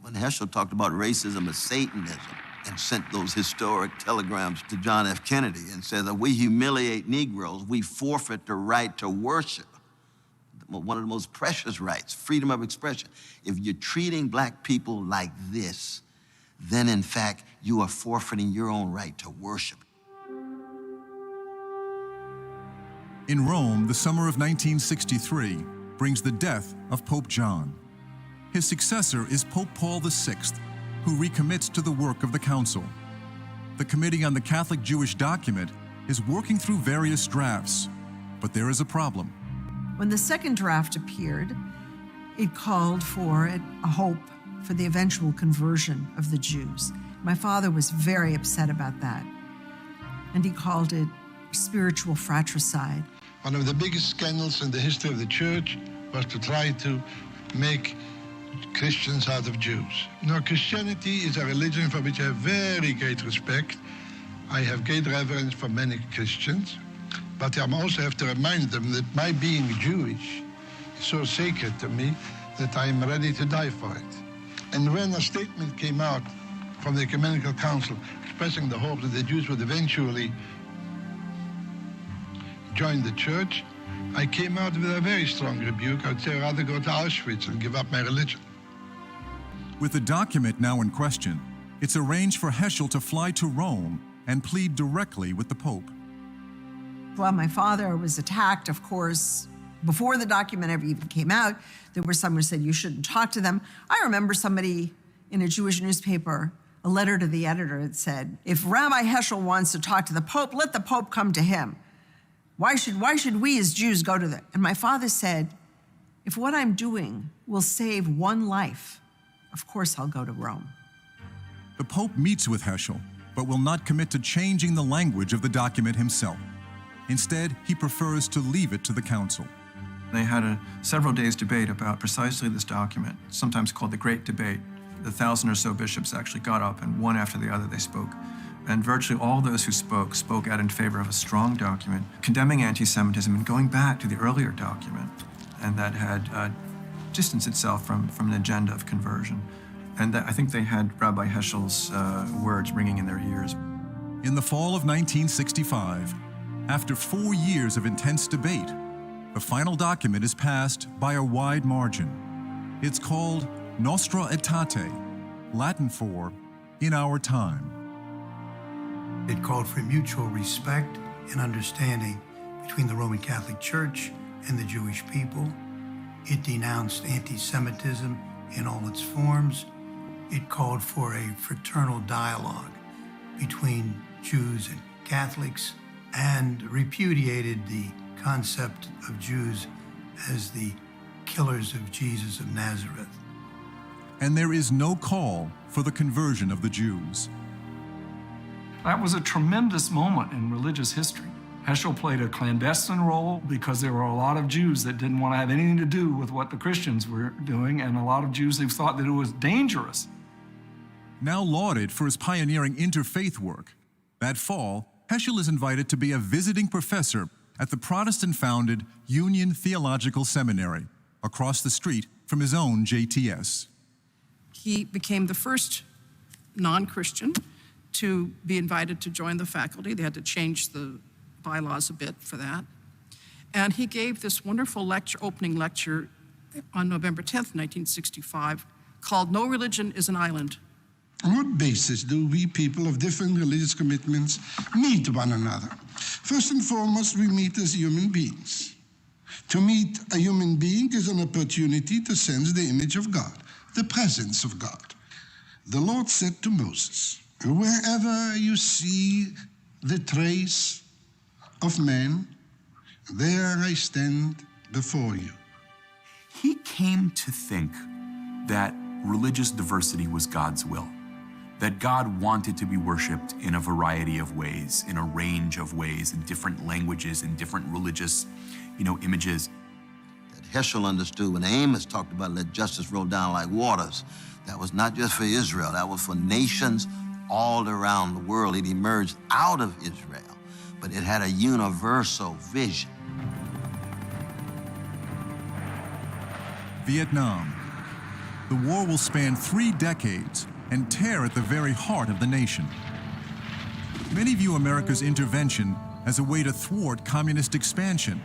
When Heschel talked about racism as Satanism and sent those historic telegrams to John F. Kennedy and said that we humiliate Negroes, we forfeit the right to worship, one of the most precious rights, freedom of expression. If you're treating black people like this, then in fact, you are forfeiting your own right to worship. In Rome, the summer of 1963 brings the death of Pope John. His successor is Pope Paul VI, who recommits to the work of the Council. The Committee on the Catholic Jewish Document is working through various drafts, but there is a problem. When the second draft appeared, it called for a hope for the eventual conversion of the Jews. My father was very upset about that, and he called it spiritual fratricide. One of the biggest scandals in the history of the church was to try to make Christians out of Jews. No, Christianity is a religion for which I have very great respect. I have great reverence for many Christians, but I also have to remind them that my being Jewish is so sacred to me that I am ready to die for it. And when a statement came out from the Ecumenical Council expressing the hope that the Jews would eventually join the church, I came out with a very strong rebuke. I would say I'd rather go to Auschwitz and give up my religion. With the document now in question, it's arranged for Heschel to fly to Rome and plead directly with the Pope. Well, my father was attacked, of course, before the document ever even came out. There were some who said you shouldn't talk to them. I remember somebody in a Jewish newspaper, a letter to the editor that said, if Rabbi Heschel wants to talk to the Pope, let the Pope come to him. Why should we as Jews go to them? And my father said, if what I'm doing will save one life, of course I'll go to Rome. The Pope meets with Heschel, but will not commit to changing the language of the document himself. Instead, he prefers to leave it to the council. They had a several days debate about precisely this document, sometimes called the Great Debate. The 1,000 or so bishops actually got up, and one after the other they spoke. And virtually all those who spoke out in favor of a strong document, condemning anti-Semitism and going back to the earlier document, and that had distanced itself from an agenda of conversion. And I think they had Rabbi Heschel's words ringing in their ears. In the fall of 1965, after 4 years of intense debate, the final document is passed by a wide margin. It's called Nostra Aetate, Latin for In Our Time. It called for mutual respect and understanding between the Roman Catholic Church and the Jewish people. It denounced anti-Semitism in all its forms. It called for a fraternal dialogue between Jews and Catholics and repudiated the concept of Jews as the killers of Jesus of Nazareth. And there is no call for the conversion of the Jews. That was a tremendous moment in religious history. Heschel played a clandestine role because there were a lot of Jews that didn't want to have anything to do with what the Christians were doing, and a lot of Jews who thought that it was dangerous. Now lauded for his pioneering interfaith work, that fall, Heschel is invited to be a visiting professor at the Protestant-founded Union Theological Seminary, across the street from his own JTS. He became the first non-Christian to be invited to join the faculty. They had to change the bylaws a bit for that. And he gave this wonderful lecture, opening lecture on November 10th, 1965, called No Religion is an Island. On what basis do we people of different religious commitments meet one another? First and foremost, we meet as human beings. To meet a human being is an opportunity to sense the image of God, the presence of God. The Lord said to Moses, wherever you see the trace of man, there I stand before you. He came to think that religious diversity was God's will, that God wanted to be worshiped in a variety of ways, in a range of ways, in different languages, in different religious, images. That Heschel understood when Amos talked about let justice roll down like waters, that was not just for Israel, that was for nations all around the world. It emerged out of Israel, but it had a universal vision. Vietnam. The war will span 3 decades and tear at the very heart of the nation. Many view America's intervention as a way to thwart communist expansion.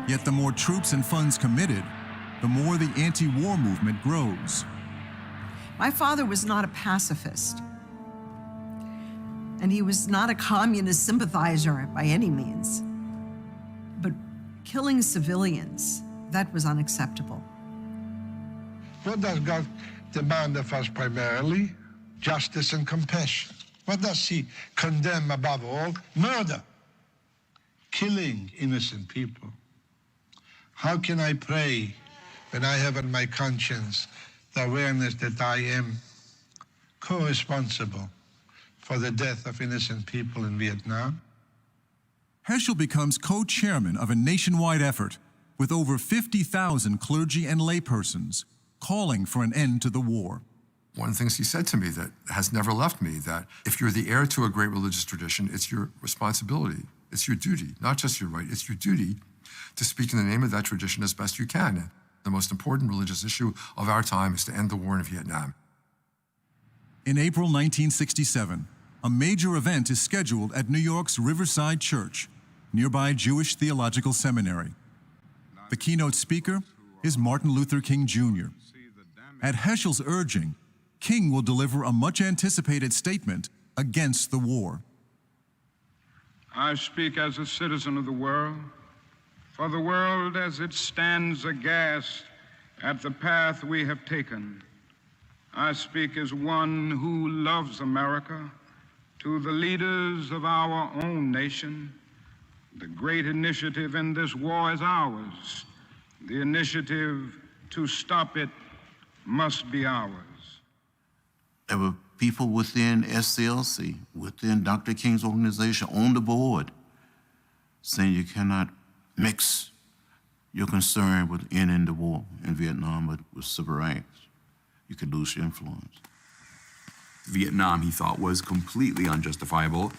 Yet the more troops and funds committed, the more the anti-war movement grows. My father was not a pacifist, and he was not a communist sympathizer by any means. But killing civilians, that was unacceptable. What does God demand of us primarily? Justice and compassion. What does he condemn above all? Murder, killing innocent people. How can I pray when I have on my conscience the awareness that I am co-responsible for the death of innocent people in Vietnam? Heschel becomes co-chairman of a nationwide effort with over 50,000 clergy and laypersons calling for an end to the war. One of the things he said to me that has never left me, that if you're the heir to a great religious tradition, it's your responsibility, it's your duty, not just your right, it's your duty to speak in the name of that tradition as best you can. The most important religious issue of our time is to end the war in Vietnam. In April 1967, a major event is scheduled at New York's Riverside Church, nearby Jewish Theological Seminary. The keynote speaker is Martin Luther King Jr. At Heschel's urging, King will deliver a much-anticipated statement against the war. I speak as a citizen of the world, for the world as it stands aghast at the path we have taken. I speak as one who loves America. To the leaders of our own nation, the great initiative in this war is ours. The initiative to stop it must be ours. There were people within SCLC, within Dr. King's organization, on the board, saying you cannot mix your concern with ending the war in Vietnam with civil rights. You could lose your influence. Vietnam, he thought, was completely unjustifiable,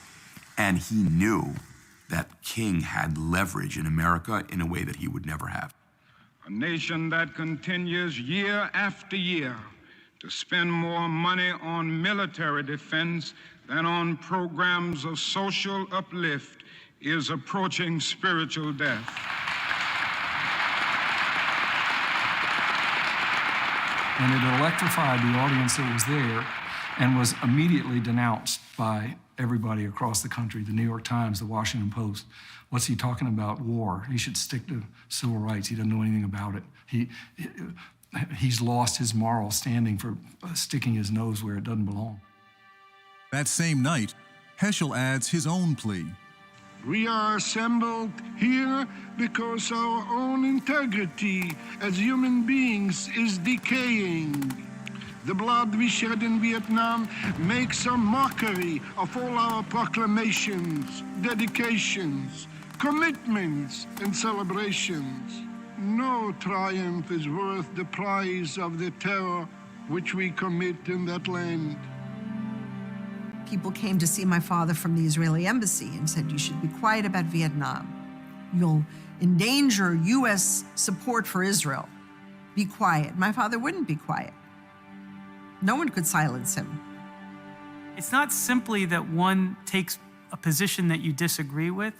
and he knew that King had leverage in America in a way that he would never have. A nation that continues year after year to spend more money on military defense than on programs of social uplift is approaching spiritual death. And it electrified the audience that was there and was immediately denounced by everybody across the country, the New York Times, the Washington Post. What's he talking about? War. He should stick to civil rights. He doesn't know anything about it. He's lost his moral standing for sticking his nose where it doesn't belong. That same night, Heschel adds his own plea. We are assembled here because our own integrity as human beings is decaying. The blood we shed in Vietnam makes a mockery of all our proclamations, dedications, commitments, and celebrations. No triumph is worth the price of the terror which we commit in that land. People came to see my father from the Israeli embassy and said, you should be quiet about Vietnam. You'll endanger U.S. support for Israel. Be quiet. My father wouldn't be quiet. No one could silence him. It's not simply that one takes a position that you disagree with.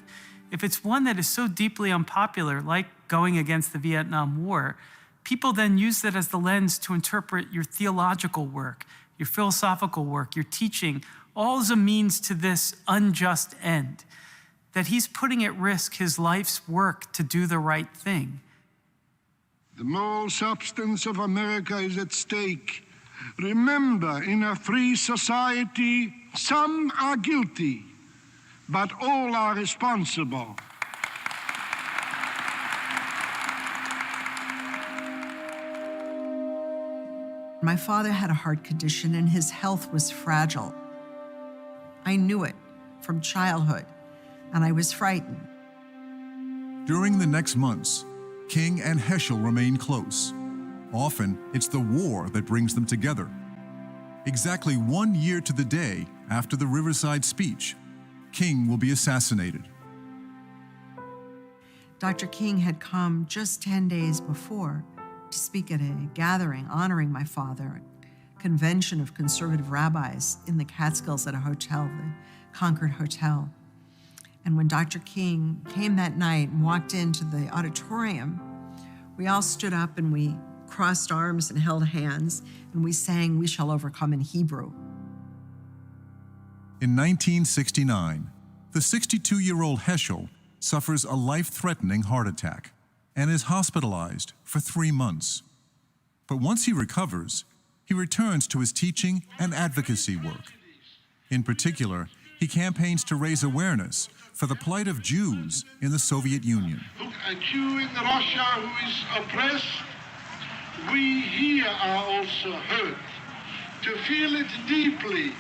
If it's one that is so deeply unpopular, like going against the Vietnam War, people then use that as the lens to interpret your theological work, your philosophical work, your teaching, all as a means to this unjust end, that he's putting at risk his life's work to do the right thing. The moral substance of America is at stake. Remember, in a free society, some are guilty, but all are responsible. My father had a heart condition and his health was fragile. I knew it from childhood, and I was frightened. During the next months, King and Heschel remain close. Often, it's the war that brings them together. Exactly 1 year to the day after the Riverside speech, King will be assassinated. Dr. King had come just 10 days before to speak at a gathering honoring my father, a convention of conservative rabbis in the Catskills at a hotel, the Concord Hotel. And when Dr. King came that night and walked into the auditorium, we all stood up and we crossed arms and held hands, and we sang "We Shall Overcome" in Hebrew. In 1969, the 62-year-old Heschel suffers a life-threatening heart attack and is hospitalized for 3 months. But once he recovers, he returns to his teaching and advocacy work. In particular, he campaigns to raise awareness for the plight of Jews in the Soviet Union. A Jew in Russia who is oppressed, we here are also hurt. To feel it deeply,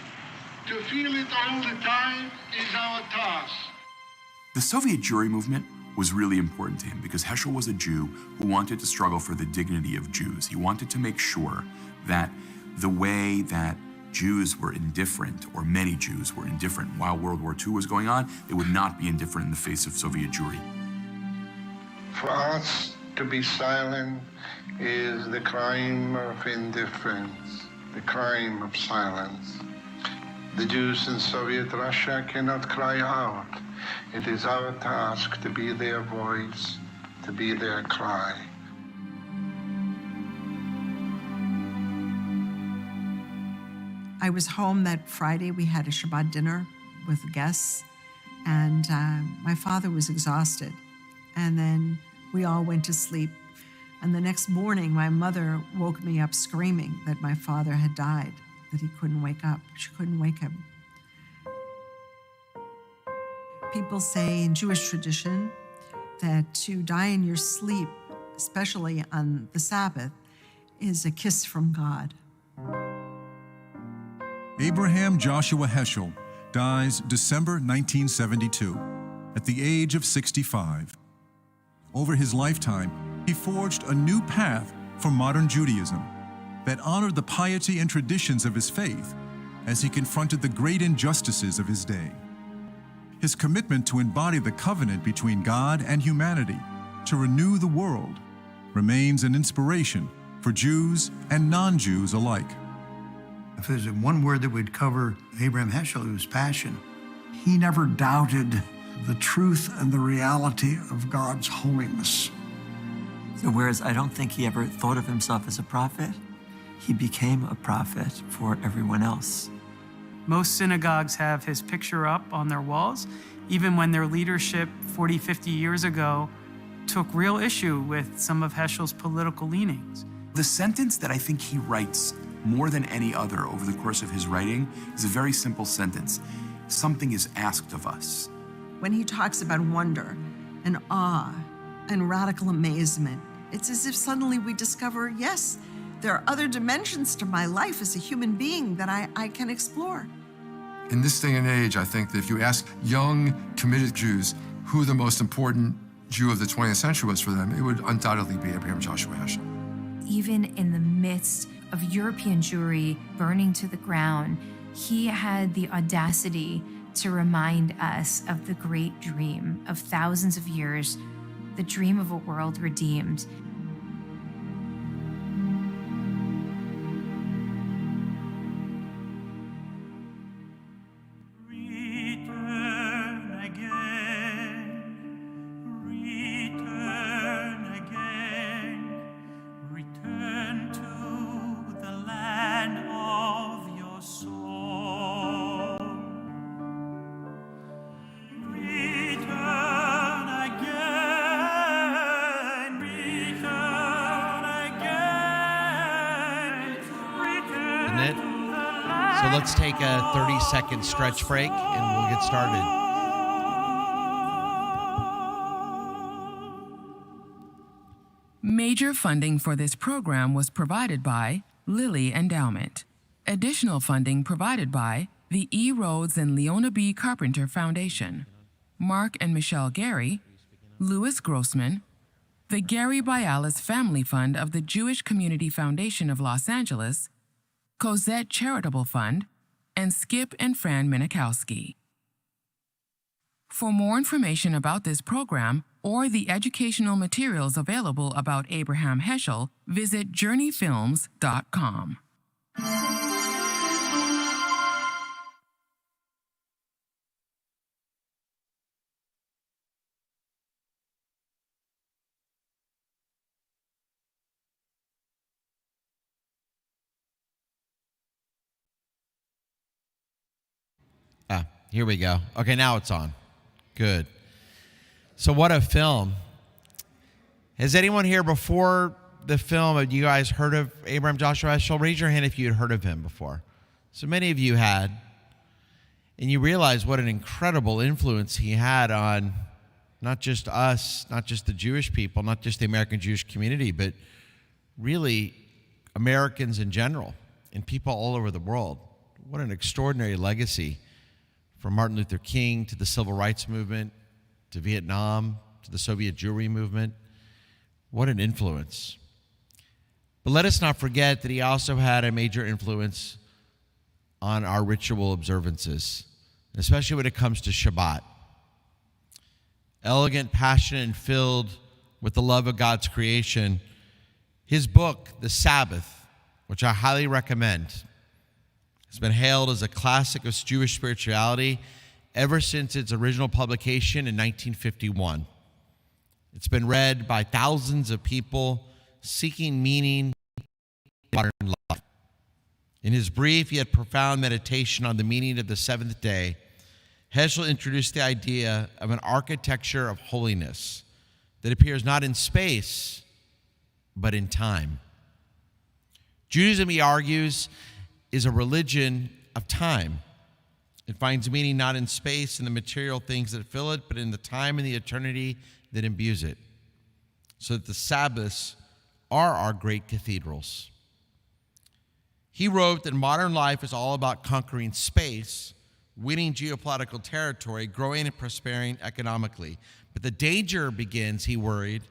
to feel it all the time is our task. The Soviet Jewry movement was really important to him because Heschel was a Jew who wanted to struggle for the dignity of Jews. He wanted to make sure that the way that Jews were indifferent, or many Jews were indifferent while World War II was going on, they would not be indifferent in the face of Soviet Jewry. For us to be silent is the crime of indifference, the crime of silence. The Jews in Soviet Russia cannot cry out. It is our task to be their voice, to be their cry. I was home that Friday. We had a Shabbat dinner with guests, and my father was exhausted. And then we all went to sleep. And the next morning, my mother woke me up screaming that my father had died, that he couldn't wake up. She couldn't wake him. People say in Jewish tradition that to die in your sleep, especially on the Sabbath, is a kiss from God. Abraham Joshua Heschel dies December 1972 at the age of 65. Over his lifetime, he forged a new path for modern Judaism that honored the piety and traditions of his faith as he confronted the great injustices of his day. His commitment to embody the covenant between God and humanity to renew the world remains an inspiration for Jews and non-Jews alike. If there's one word that would cover Abraham Heschel, it was passion. He never doubted the truth and the reality of God's holiness. So whereas I don't think he ever thought of himself as a prophet, he became a prophet for everyone else. Most synagogues have his picture up on their walls, even when their leadership 40, 50 years ago took real issue with some of Heschel's political leanings. The sentence that I think he writes more than any other over the course of his writing is a very simple sentence. Something is asked of us. When he talks about wonder and awe and radical amazement, it's as if suddenly we discover, yes, there are other dimensions to my life as a human being that I can explore. In this day and age, I think that if you ask young, committed Jews who the most important Jew of the 20th century was for them, it would undoubtedly be Abraham Joshua Heschel. Even in the midst of European Jewry burning to the ground, he had the audacity to remind us of the great dream of thousands of years, the dream of a world redeemed. So let's take a 30-second stretch break and we'll get started. Major funding for this program was provided by Leil Endowment. Additional funding provided by the E. Rhodes and Leona B. Carpenter Foundation, Mark and Michelle Gary, Louis Grossman, the Gary Bialis Family Fund of the Jewish Community Foundation of Los Angeles, Cosette Charitable Fund, and Skip and Fran Minikowski. For more information about this program or the educational materials available about Abraham Heschel, visit journeyfilms.com. Here we go. Okay, now it's on. Good. So what a film. Has anyone here before the film, have you guys heard of Abraham Joshua Heschel? Raise your hand if you had heard of him before. So many of you had. And you realize what an incredible influence he had on not just us, not just the Jewish people, not just the American Jewish community, but really Americans in general and people all over the world. What an extraordinary legacy. From Martin Luther King to the Civil Rights Movement, to Vietnam, to the Soviet Jewry movement. What an influence. But let us not forget that he also had a major influence on our ritual observances, especially when it comes to Shabbat. Elegant, passionate, and filled with the love of God's creation, his book, The Sabbath, which I highly recommend, has been hailed as a classic of Jewish spirituality ever since its original publication in 1951. It's been read by thousands of people seeking meaning in modern life. In his brief yet profound meditation on the meaning of the seventh day, Heschel introduced the idea of an architecture of holiness that appears not in space, but in time. Judaism, he argues, is a religion of time. It finds meaning not in space and the material things that fill it, but in the time and the eternity that imbues it. So that the Sabbaths are our great cathedrals. He wrote that modern life is all about conquering space, winning geopolitical territory, growing and prospering economically. But the danger begins, he worried,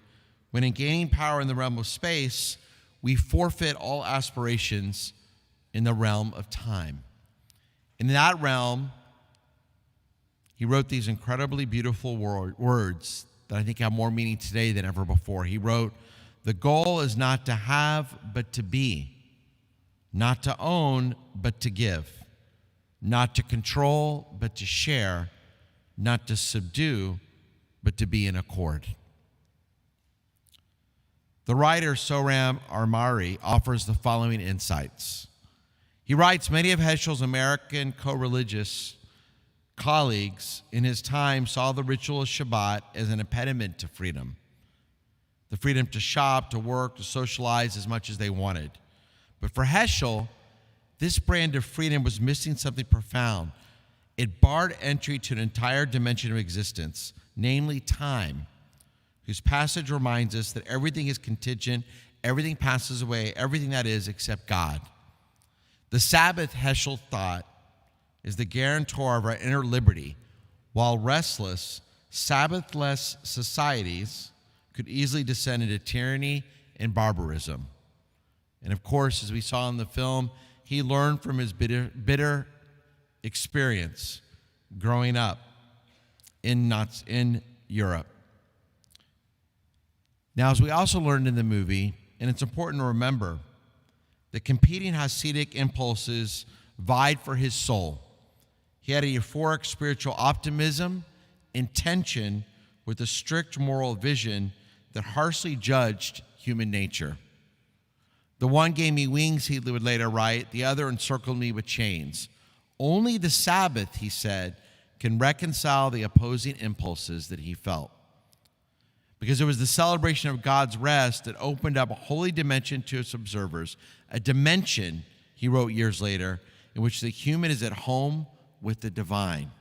when in gaining power in the realm of space, we forfeit all aspirations in the realm of time. In that realm, he wrote these incredibly beautiful words that I think have more meaning today than ever before. He wrote, "The goal is not to have, but to be, not to own, but to give, not to control, but to share, not to subdue, but to be in accord." The writer Soram Armari offers the following insights. He writes, many of Heschel's American co-religious colleagues in his time saw the ritual of Shabbat as an impediment to freedom. The freedom to shop, to work, to socialize as much as they wanted. But for Heschel, this brand of freedom was missing something profound. It barred entry to an entire dimension of existence, namely time, whose passage reminds us that everything is contingent, everything passes away, everything that is except God. The Sabbath, Heschel thought, is the guarantor of our inner liberty, while restless, Sabbathless societies could easily descend into tyranny and barbarism. And of course, as we saw in the film, he learned from his bitter experience growing up in Europe. Now, as we also learned in the movie, and it's important to remember, the competing Hasidic impulses vied for his soul. He had a euphoric spiritual optimism in tension with a strict moral vision that harshly judged human nature. The one gave me wings, he would later write, the other encircled me with chains. Only the Sabbath, he said, can reconcile the opposing impulses that he felt. Because it was the celebration of God's rest that opened up a holy dimension to its observers, a dimension, he wrote years later, in which the human is at home with the divine.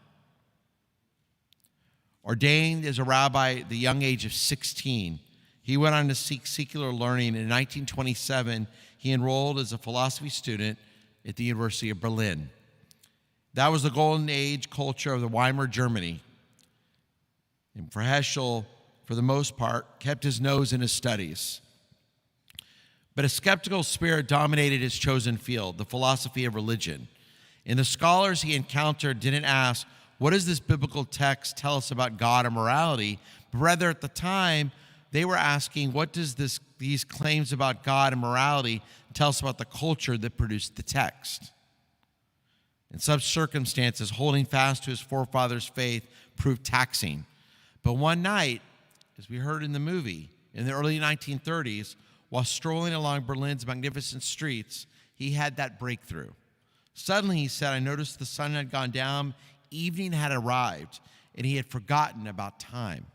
Ordained as a rabbi at the young age of 16, he went on to seek secular learning. In 1927, he enrolled as a philosophy student at the University of Berlin. That was the golden age culture of the Weimar Germany. And for Heschel, for the most part, kept his nose in his studies. But a skeptical spirit dominated his chosen field, the philosophy of religion. And the scholars he encountered didn't ask, what does this biblical text tell us about God or morality? But rather, at the time, they were asking, what does these claims about God and morality tell us about the culture that produced the text? In such circumstances, holding fast to his forefathers' faith proved taxing. But one night, as we heard in the movie, in the early 1930s, while strolling along Berlin's magnificent streets, he had that breakthrough. Suddenly, he said, I noticed the sun had gone down, evening had arrived, and he had forgotten about time.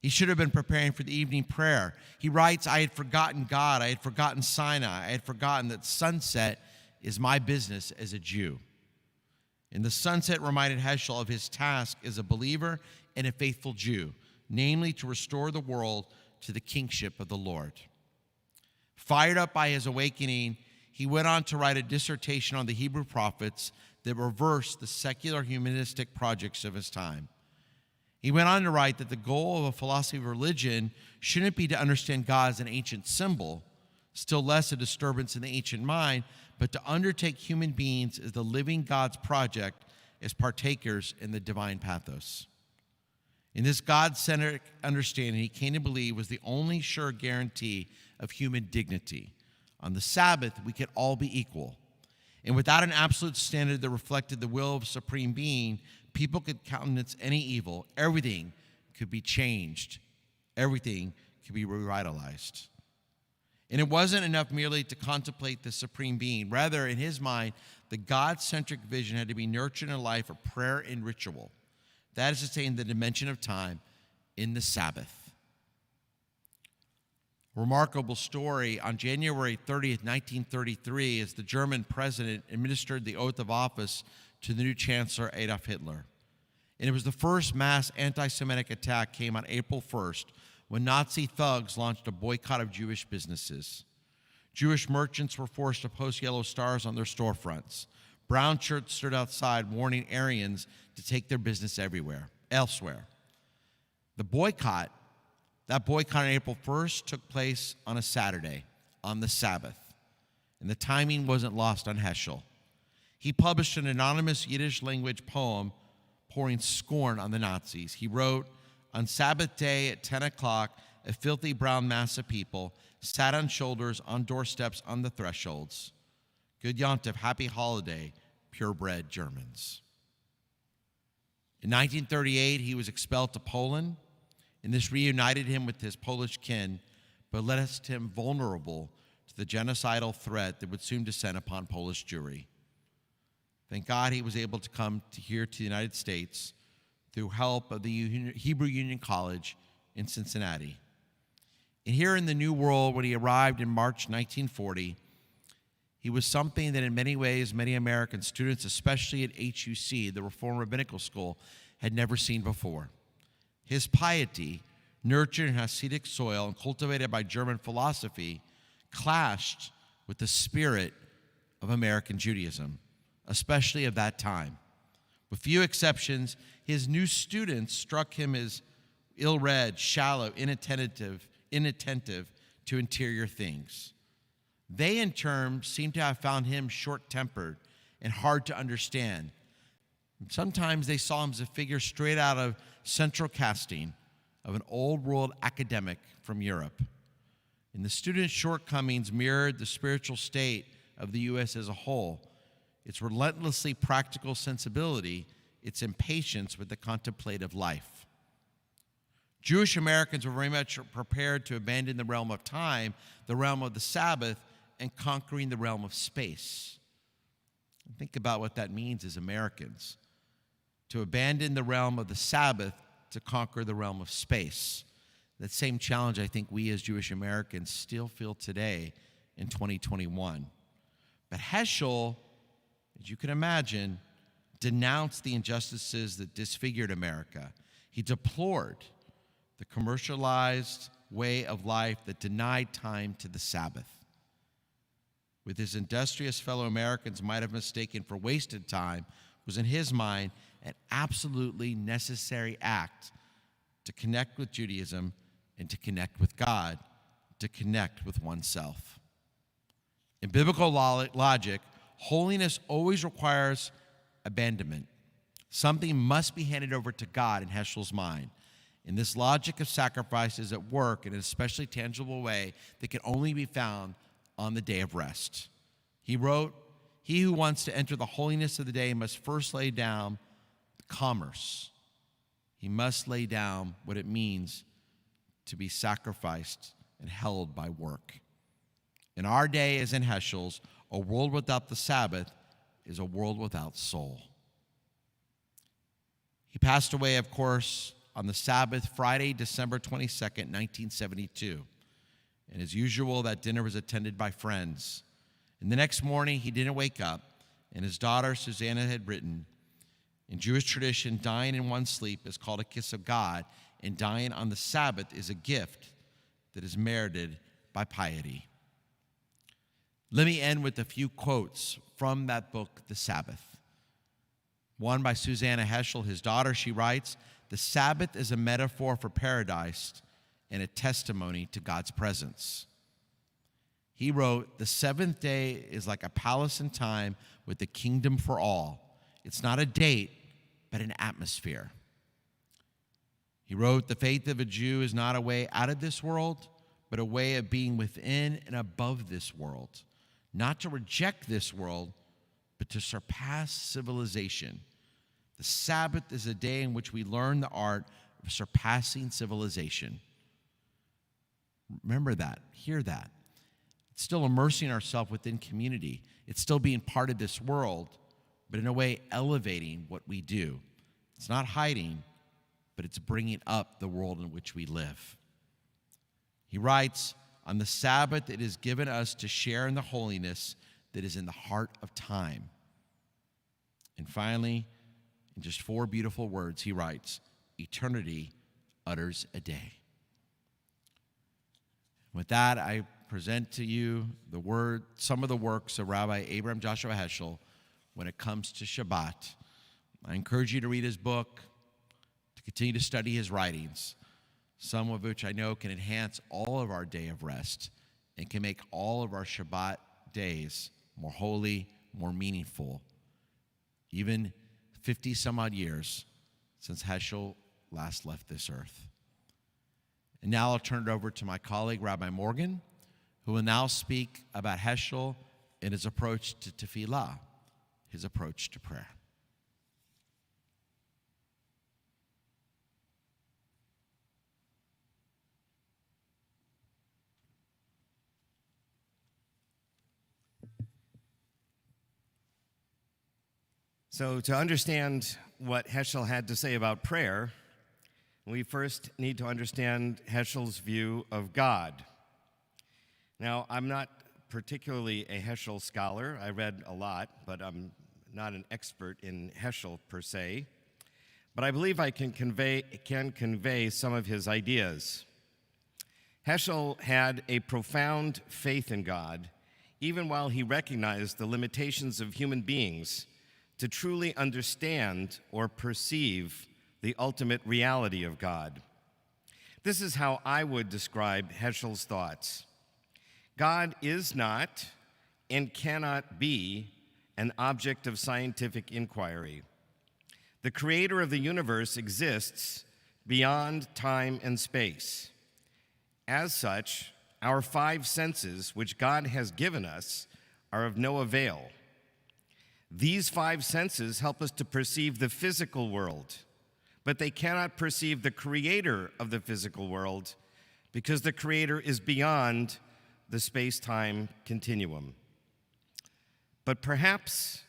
He should have been preparing for the evening prayer. He writes, I had forgotten God, I had forgotten Sinai, I had forgotten that sunset is my business as a Jew. And the sunset reminded Heschel of his task as a believer and a faithful Jew, namely to restore the world to the kingship of the Lord. Fired up by his awakening, he went on to write a dissertation on the Hebrew prophets that reversed the secular humanistic projects of his time. He went on to write that the goal of a philosophy of religion shouldn't be to understand God as an ancient symbol, still less a disturbance in the ancient mind, but to undertake human beings as the living God's project as partakers in the divine pathos. In this God-centered understanding, he came to believe was the only sure guarantee of human dignity. On the Sabbath, we could all be equal. And without an absolute standard that reflected the will of Supreme Being, people could countenance any evil. Everything could be changed. Everything could be revitalized. And it wasn't enough merely to contemplate the Supreme Being. Rather, in his mind, the God-centric vision had to be nurtured in a life of prayer and ritual. That is to say, in the dimension of time, in the Sabbath. Remarkable story. On January 30th, 1933, as the German president administered the oath of office to the new Chancellor Adolf Hitler. And it was the first mass anti-Semitic attack came on April 1st, when Nazi thugs launched a boycott of Jewish businesses. Jewish merchants were forced to post yellow stars on their storefronts. Brown shirts stood outside warning Aryans to take their business elsewhere. That boycott on April 1st took place on a Saturday, on the Sabbath. And the timing wasn't lost on Heschel. He published an anonymous Yiddish language poem pouring scorn on the Nazis. He wrote, "On Sabbath day at 10 o'clock, a filthy brown mass of people sat on shoulders, on doorsteps, on the thresholds. Good Yontif, happy holiday, purebred Germans." In 1938, he was expelled to Poland, and this reunited him with his Polish kin, but left him vulnerable to the genocidal threat that would soon descend upon Polish Jewry. Thank God he was able to come here to the United States through help of the Hebrew Union College in Cincinnati. And here in the New World, when he arrived in March 1940, he was something that in many ways many American students, especially at HUC, the Reform Rabbinical School, had never seen before. His piety, nurtured in Hasidic soil and cultivated by German philosophy, clashed with the spirit of American Judaism, especially of that time. With few exceptions, his new students struck him as ill-read, shallow, inattentive to interior things. They, in turn, seem to have found him short-tempered and hard to understand. Sometimes they saw him as a figure straight out of central casting of an old-world academic from Europe. And the students' shortcomings mirrored the spiritual state of the U.S. as a whole, its relentlessly practical sensibility, its impatience with the contemplative life. Jewish Americans were very much prepared to abandon the realm of time, the realm of the Sabbath, and conquering the realm of space. Think about what that means as Americans. To abandon the realm of the Sabbath to conquer the realm of space. That same challenge I think we as Jewish Americans still feel today in 2021. But Heschel, as you can imagine, denounced the injustices that disfigured America. He deplored the commercialized way of life that denied time to the Sabbath. With his industrious fellow Americans might have mistaken for wasted time, was in his mind an absolutely necessary act to connect with Judaism and to connect with God, to connect with oneself. In biblical logic, holiness always requires abandonment. Something must be handed over to God in Heschel's mind. And this logic of sacrifice is at work in an especially tangible way that can only be found on the day of rest. He wrote, "He who wants to enter the holiness of the day must first lay down commerce. He must lay down what it means to be sacrificed and held by work." In our day, as in Heschel's, a world without the Sabbath is a world without soul. He passed away, of course, on the Sabbath, Friday, December 22nd, 1972. And as usual, that dinner was attended by friends. And the next morning, he didn't wake up, and his daughter, Susanna, had written, "In Jewish tradition, dying in one's sleep is called a kiss of God, and dying on the Sabbath is a gift that is merited by piety." Let me end with a few quotes from that book, The Sabbath. One by Susanna Heschel, his daughter. She writes, the Sabbath is a metaphor for paradise and a testimony to God's presence. He wrote, "The seventh day is like a palace in time with the kingdom for all. It's not a date, but an atmosphere." He wrote, "The faith of a Jew is not a way out of this world, but a way of being within and above this world. Not to reject this world, but to surpass civilization. The Sabbath is a day in which we learn the art of surpassing civilization." Remember that. Hear that. It's still immersing ourselves within community. It's still being part of this world, but in a way elevating what we do. It's not hiding, but it's bringing up the world in which we live. He writes, "On the Sabbath it is given us to share in the holiness that is in the heart of time." And finally, in just 4 beautiful words, he writes, "Eternity utters a day." With that, I present to you some of the works of Rabbi Abraham Joshua Heschel when it comes to Shabbat. I encourage you to read his book, to continue to study his writings, some of which I know can enhance all of our day of rest and can make all of our Shabbat days more holy, more meaningful, even 50 some odd years since Heschel last left this earth. And now I'll turn it over to my colleague, Rabbi Morgan, who will now speak about Heschel and his approach to tefillah, his approach to prayer. So to understand what Heschel had to say about prayer, we first need to understand Heschel's view of God. Now, I'm not particularly a Heschel scholar. I read a lot, but I'm not an expert in Heschel per se. But I believe I can convey some of his ideas. Heschel had a profound faith in God, even while he recognized the limitations of human beings to truly understand or perceive the ultimate reality of God. This is how I would describe Heschel's thoughts. God is not and cannot be an object of scientific inquiry. The creator of the universe exists beyond time and space. As such, our 5 senses, which God has given us, are of no avail. These 5 senses help us to perceive the physical world, but they cannot perceive the creator of the physical world because the creator is beyond the space-time continuum. But perhaps,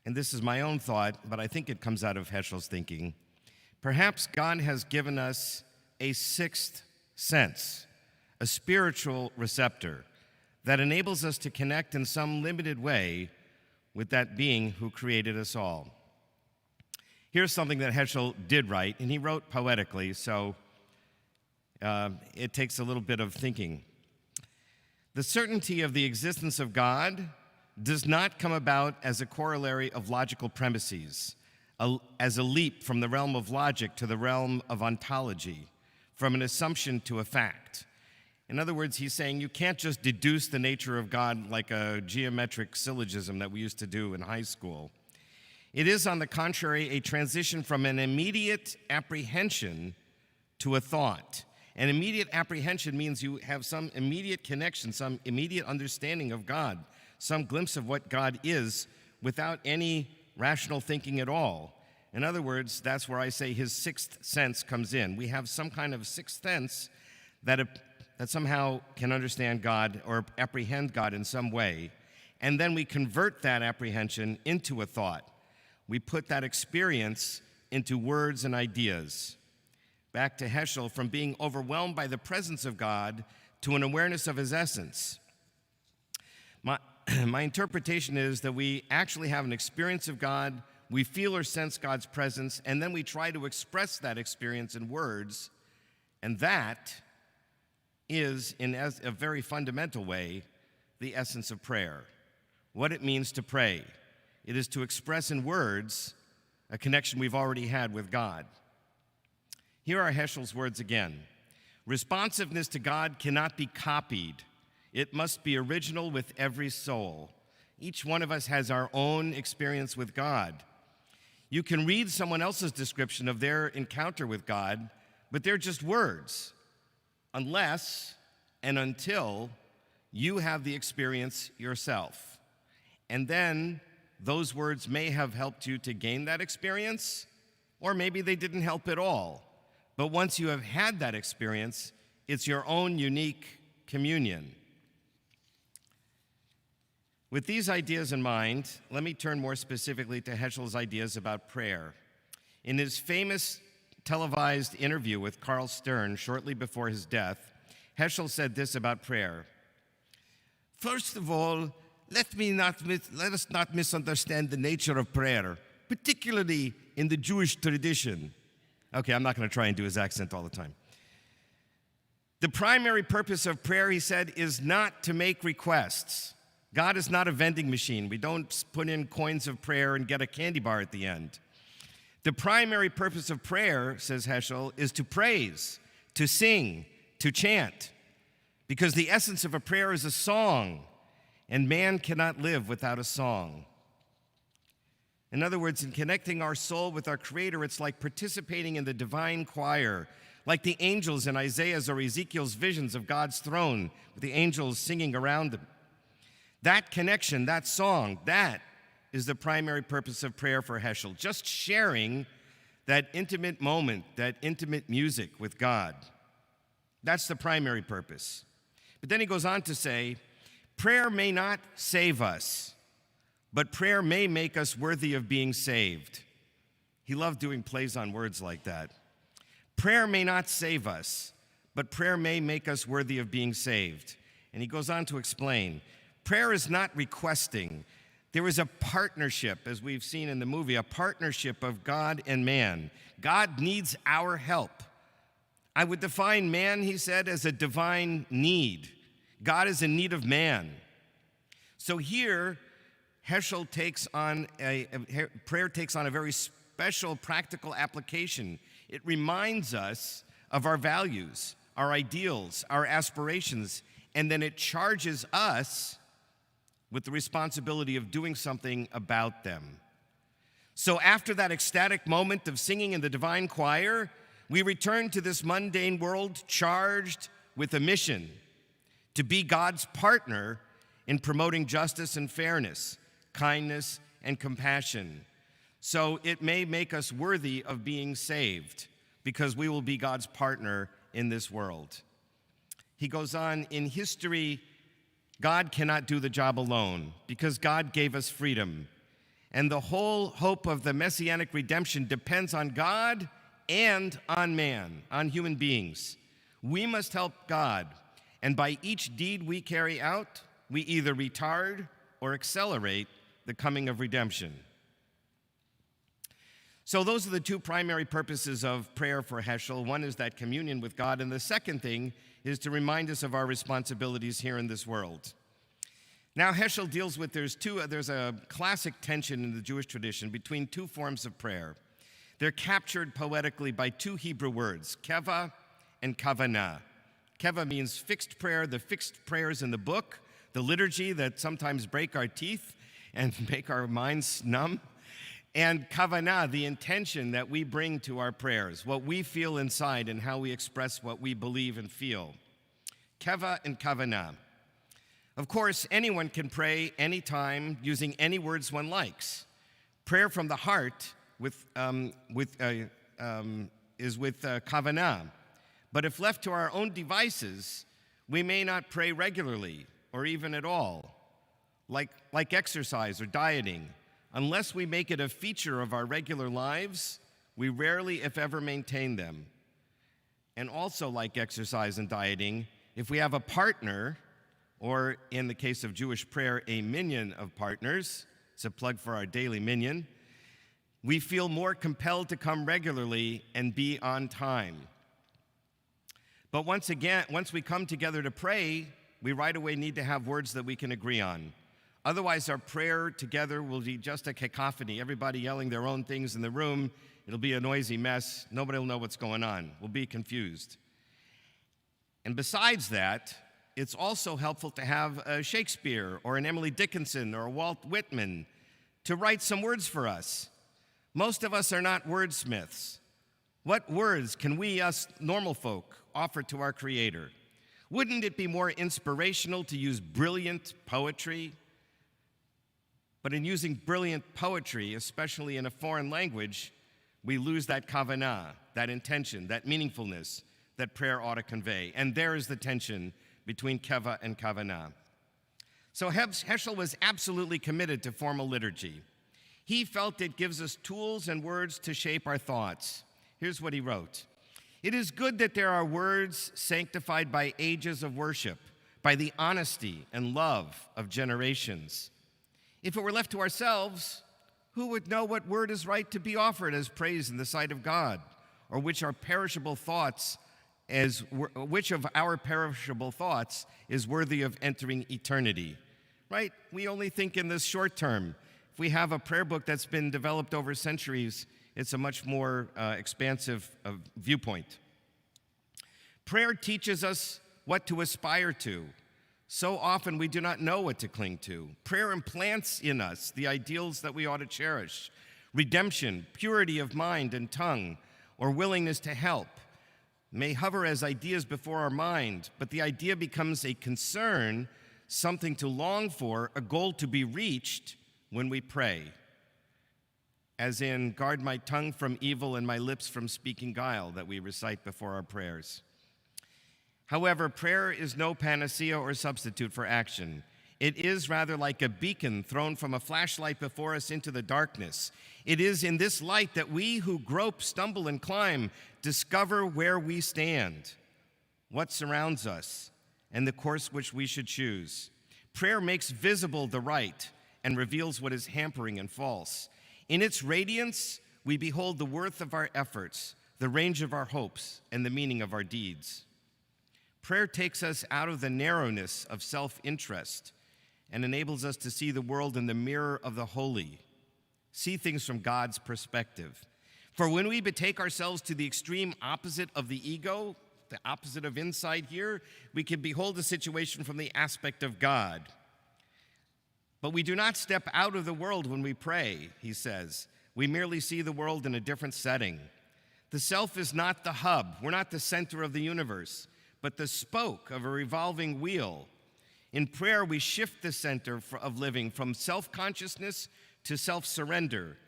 and this is my own thought, but I think it comes out of Heschel's thinking, perhaps God has given us a 6th sense, a spiritual receptor that enables us to connect in some limited way with that being who created us all. Here's something that Heschel did write, and he wrote poetically, so it takes a little bit of thinking. The certainty of the existence of God does not come about as a corollary of logical premises, as a leap from the realm of logic to the realm of ontology, from an assumption to a fact. In other words, he's saying you can't just deduce the nature of God like a geometric syllogism that we used to do in high school. It is, on the contrary, a transition from an immediate apprehension to a thought. An immediate apprehension means you have some immediate connection, some immediate understanding of God, some glimpse of what God is without any rational thinking at all. In other words, that's where I say his 6th sense comes in. We have some kind of 6th sense that somehow can understand God or apprehend God in some way, and then we convert that apprehension into a thought. We put that experience into words and ideas. Back to Heschel, from being overwhelmed by the presence of God to an awareness of his essence. My interpretation is that we actually have an experience of God, we feel or sense God's presence, and then we try to express that experience in words, and that is, in a very fundamental way, the essence of prayer. What it means to pray. It is to express in words a connection we've already had with God. Here are Heschel's words again. Responsiveness to God cannot be copied. It must be original with every soul. Each one of us has our own experience with God. You can read someone else's description of their encounter with God, but they're just words, unless and until you have the experience yourself. And then those words may have helped you to gain that experience, or maybe they didn't help at all. But once you have had that experience, it's your own unique communion. With these ideas in mind, let me turn more specifically to Heschel's ideas about prayer. In his famous televised interview with Carl Stern shortly before his death, Heschel said this about prayer. First of all, let us not misunderstand the nature of prayer, particularly in the Jewish tradition. Okay, I'm not going to try and do his accent all the time. The primary purpose of prayer, he said, is not to make requests. God is not a vending machine. We don't put in coins of prayer and get a candy bar at the end. The primary purpose of prayer, says Heschel, is to praise, to sing, to chant, because the essence of a prayer is a song, and man cannot live without a song. In other words, in connecting our soul with our Creator, it's like participating in the divine choir, like the angels in Isaiah's or Ezekiel's visions of God's throne, with the angels singing around them. That connection, that song, that is the primary purpose of prayer for Heschel, just sharing that intimate moment, that intimate music with God. That's the primary purpose. But then he goes on to say, prayer may not save us, but prayer may make us worthy of being saved. He loved doing plays on words like that. Prayer may not save us, but prayer may make us worthy of being saved. And he goes on to explain, prayer is not requesting. There is a partnership, as we've seen in the movie, a partnership of God and man. God needs our help. I would define man, he said, as a divine need. God is in need of man. So here, Heschel prayer takes on a very special practical application. It reminds us of our values, our ideals, our aspirations, and then it charges us with the responsibility of doing something about them. So after that ecstatic moment of singing in the divine choir, we return to this mundane world charged with a mission to be God's partner in promoting justice and fairness, kindness and compassion. So it may make us worthy of being saved because we will be God's partner in this world. He goes on, in history, God cannot do the job alone because God gave us freedom. And the whole hope of the messianic redemption depends on God and on man, on human beings. We must help God, and by each deed we carry out, we either retard or accelerate the coming of redemption. So those are the two primary purposes of prayer for Heschel. One is that communion with God, and the second thing is to remind us of our responsibilities here in this world. Now Heschel deals with, there's a classic tension in the Jewish tradition between two forms of prayer. They're captured poetically by two Hebrew words, keva and kavanah. Keva means fixed prayer, the fixed prayers in the book, the liturgy that sometimes break our teeth and make our minds numb. And kavanah, the intention that we bring to our prayers, what we feel inside and how we express what we believe and feel. Keva and kavanah. Of course, anyone can pray anytime using any words one likes. Prayer from the heart is with kavanah. But if left to our own devices, we may not pray regularly or even at all, like exercise or dieting. Unless we make it a feature of our regular lives, we rarely, if ever, maintain them. And also like exercise and dieting, if we have a partner, or in the case of Jewish prayer, a minyan of partners, it's a plug for our daily minyan, we feel more compelled to come regularly and be on time. But once we come together to pray, we right away need to have words that we can agree on. Otherwise, our prayer together will be just a cacophony, everybody yelling their own things in the room. It'll be a noisy mess. Nobody will know what's going on. We'll be confused. And besides that, it's also helpful to have a Shakespeare or an Emily Dickinson or a Walt Whitman to write some words for us. Most of us are not wordsmiths. What words can we, us normal folk, offer to our Creator? Wouldn't it be more inspirational to use brilliant poetry? But in using brilliant poetry, especially in a foreign language, we lose that kavanah, that intention, that meaningfulness that prayer ought to convey. And there is the tension between keva and kavanah. So Heschel was absolutely committed to formal liturgy. He felt it gives us tools and words to shape our thoughts. Here's what he wrote. It is good that there are words sanctified by ages of worship, by the honesty and love of generations. If it were left to ourselves, who would know what word is right to be offered as praise in the sight of God, or which of our perishable thoughts is worthy of entering eternity? Right? We only think in this short term. If we have a prayer book that's been developed over centuries, it's a much more expansive viewpoint. Prayer teaches us what to aspire to. So often we do not know what to cling to. Prayer implants in us the ideals that we ought to cherish: redemption, purity of mind and tongue, or willingness to help may hover as ideas before our mind, but the idea becomes a concern, something to long for, a goal to be reached when we pray. As in, guard my tongue from evil and my lips from speaking guile, that we recite before our prayers. However, prayer is no panacea or substitute for action. It is rather like a beacon thrown from a flashlight before us into the darkness. It is in this light that we who grope, stumble, and climb discover where we stand, what surrounds us, and the course which we should choose. Prayer makes visible the right and reveals what is hampering and false. In its radiance, we behold the worth of our efforts, the range of our hopes, and the meaning of our deeds. Prayer takes us out of the narrowness of self-interest and enables us to see the world in the mirror of the holy, see things from God's perspective. For when we betake ourselves to the extreme opposite of the ego, the opposite of insight here, we can behold the situation from the aspect of God. But we do not step out of the world when we pray, he says. We merely see the world in a different setting. The self is not the hub. We're not the center of the universe, but the spoke of a revolving wheel. In prayer, we shift the center of living from self-consciousness to self-surrender.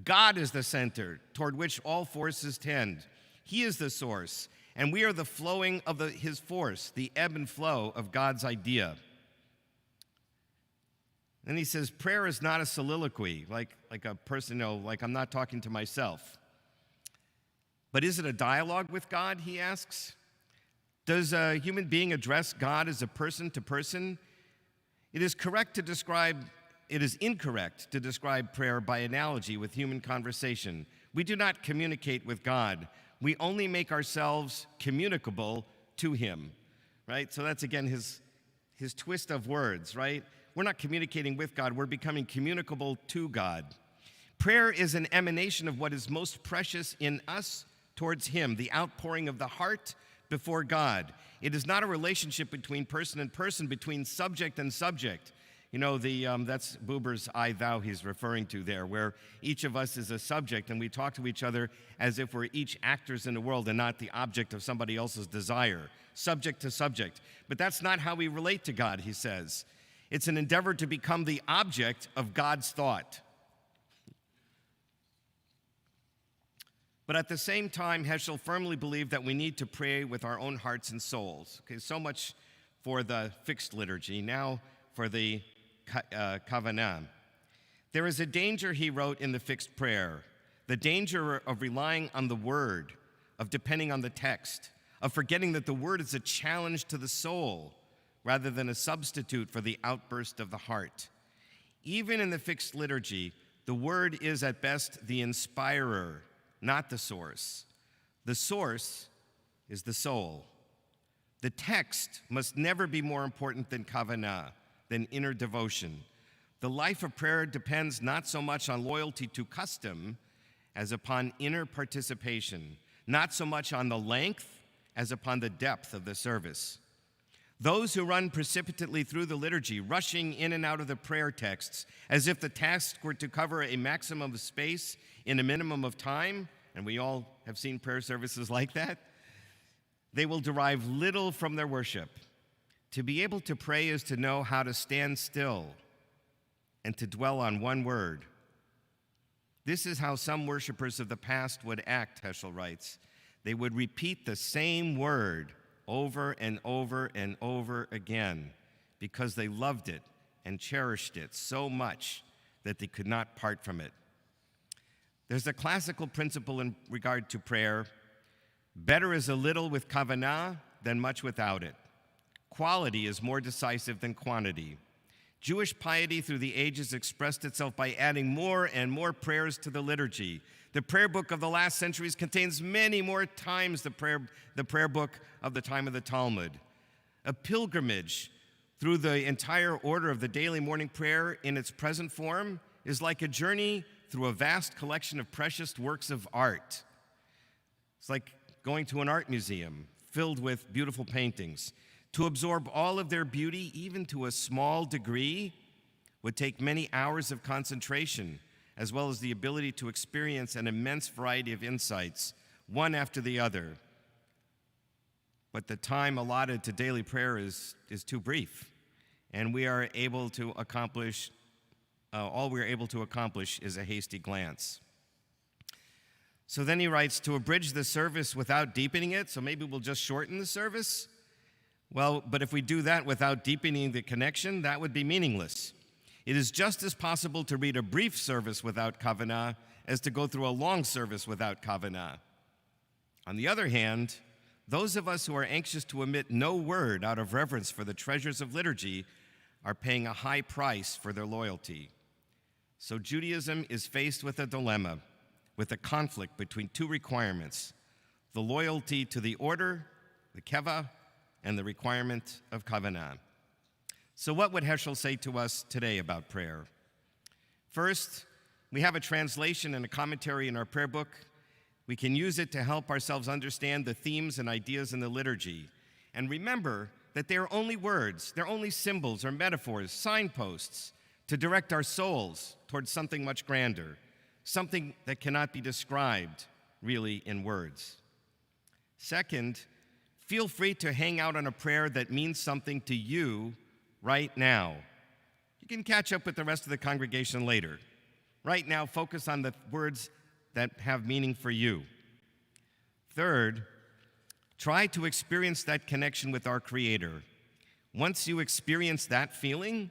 God is the center toward which all forces tend. He is the source, and we are the flowing of his force, the ebb and flow of God's idea. Then he says, prayer is not a soliloquy, like a person, like I'm not talking to myself. But is it a dialogue with God, he asks? Does a human being address God as a person to person? It is incorrect to describe prayer by analogy with human conversation. We do not communicate with God. We only make ourselves communicable to him, right? So that's, again, his twist of words, right? We're not communicating with God. We're becoming communicable to God. Prayer is an emanation of what is most precious in us towards him, the outpouring of the heart before God. It is not a relationship between person and person, between subject and subject. That's Buber's I, thou he's referring to there, where each of us is a subject and we talk to each other as if we're each actors in the world and not the object of somebody else's desire, subject to subject. But that's not how we relate to God, he says. It's an endeavor to become the object of God's thought. But at the same time, Heschel firmly believed that we need to pray with our own hearts and souls. Okay, so much for the fixed liturgy. Now for the kavanah. There is a danger, he wrote, in the fixed prayer, the danger of relying on the word, of depending on the text, of forgetting that the word is a challenge to the soul rather than a substitute for the outburst of the heart. Even in the fixed liturgy, the word is at best the inspirer, not the source. The source is the soul. The text must never be more important than kavanah, than inner devotion. The life of prayer depends not so much on loyalty to custom as upon inner participation, not so much on the length as upon the depth of the service. Those who run precipitately through the liturgy, rushing in and out of the prayer texts, as if the task were to cover a maximum of space in a minimum of time, and we all have seen prayer services like that, they will derive little from their worship. To be able to pray is to know how to stand still and to dwell on one word. This is how some worshipers of the past would act, Heschel writes. They would repeat the same word over and over and over again because they loved it and cherished it so much that they could not part from it. There's a classical principle in regard to prayer. Better is a little with kavanah than much without it. Quality is more decisive than quantity. Jewish piety through the ages expressed itself by adding more and more prayers to the liturgy. The prayer book of the last centuries contains many more times the prayer book of the time of the Talmud. A pilgrimage through the entire order of the daily morning prayer in its present form is like a journey through a vast collection of precious works of art. It's like going to an art museum filled with beautiful paintings. To absorb all of their beauty, even to a small degree, would take many hours of concentration, as well as the ability to experience an immense variety of insights, one after the other. But the time allotted to daily prayer is too brief, and we are able to accomplish, all we are able to accomplish is a hasty glance. So then he writes, to abridge the service without deepening it, so maybe we'll just shorten the service. Well, but if we do that without deepening the connection, that would be meaningless. It is just as possible to read a brief service without kavanah as to go through a long service without kavanah. On the other hand, those of us who are anxious to omit no word out of reverence for the treasures of liturgy are paying a high price for their loyalty. So Judaism is faced with a dilemma, with a conflict between two requirements: the loyalty to the order, the keva, and the requirement of kavanah. So what would Heschel say to us today about prayer? First, we have a translation and a commentary in our prayer book. We can use it to help ourselves understand the themes and ideas in the liturgy. And remember that they are only words, they're only symbols or metaphors, signposts to direct our souls towards something much grander, something that cannot be described really in words. Second, feel free to hang out on a prayer that means something to you right now. You can catch up with the rest of the congregation later. Right now, focus on the words that have meaning for you. Third, try to experience that connection with our Creator. Once you experience that feeling,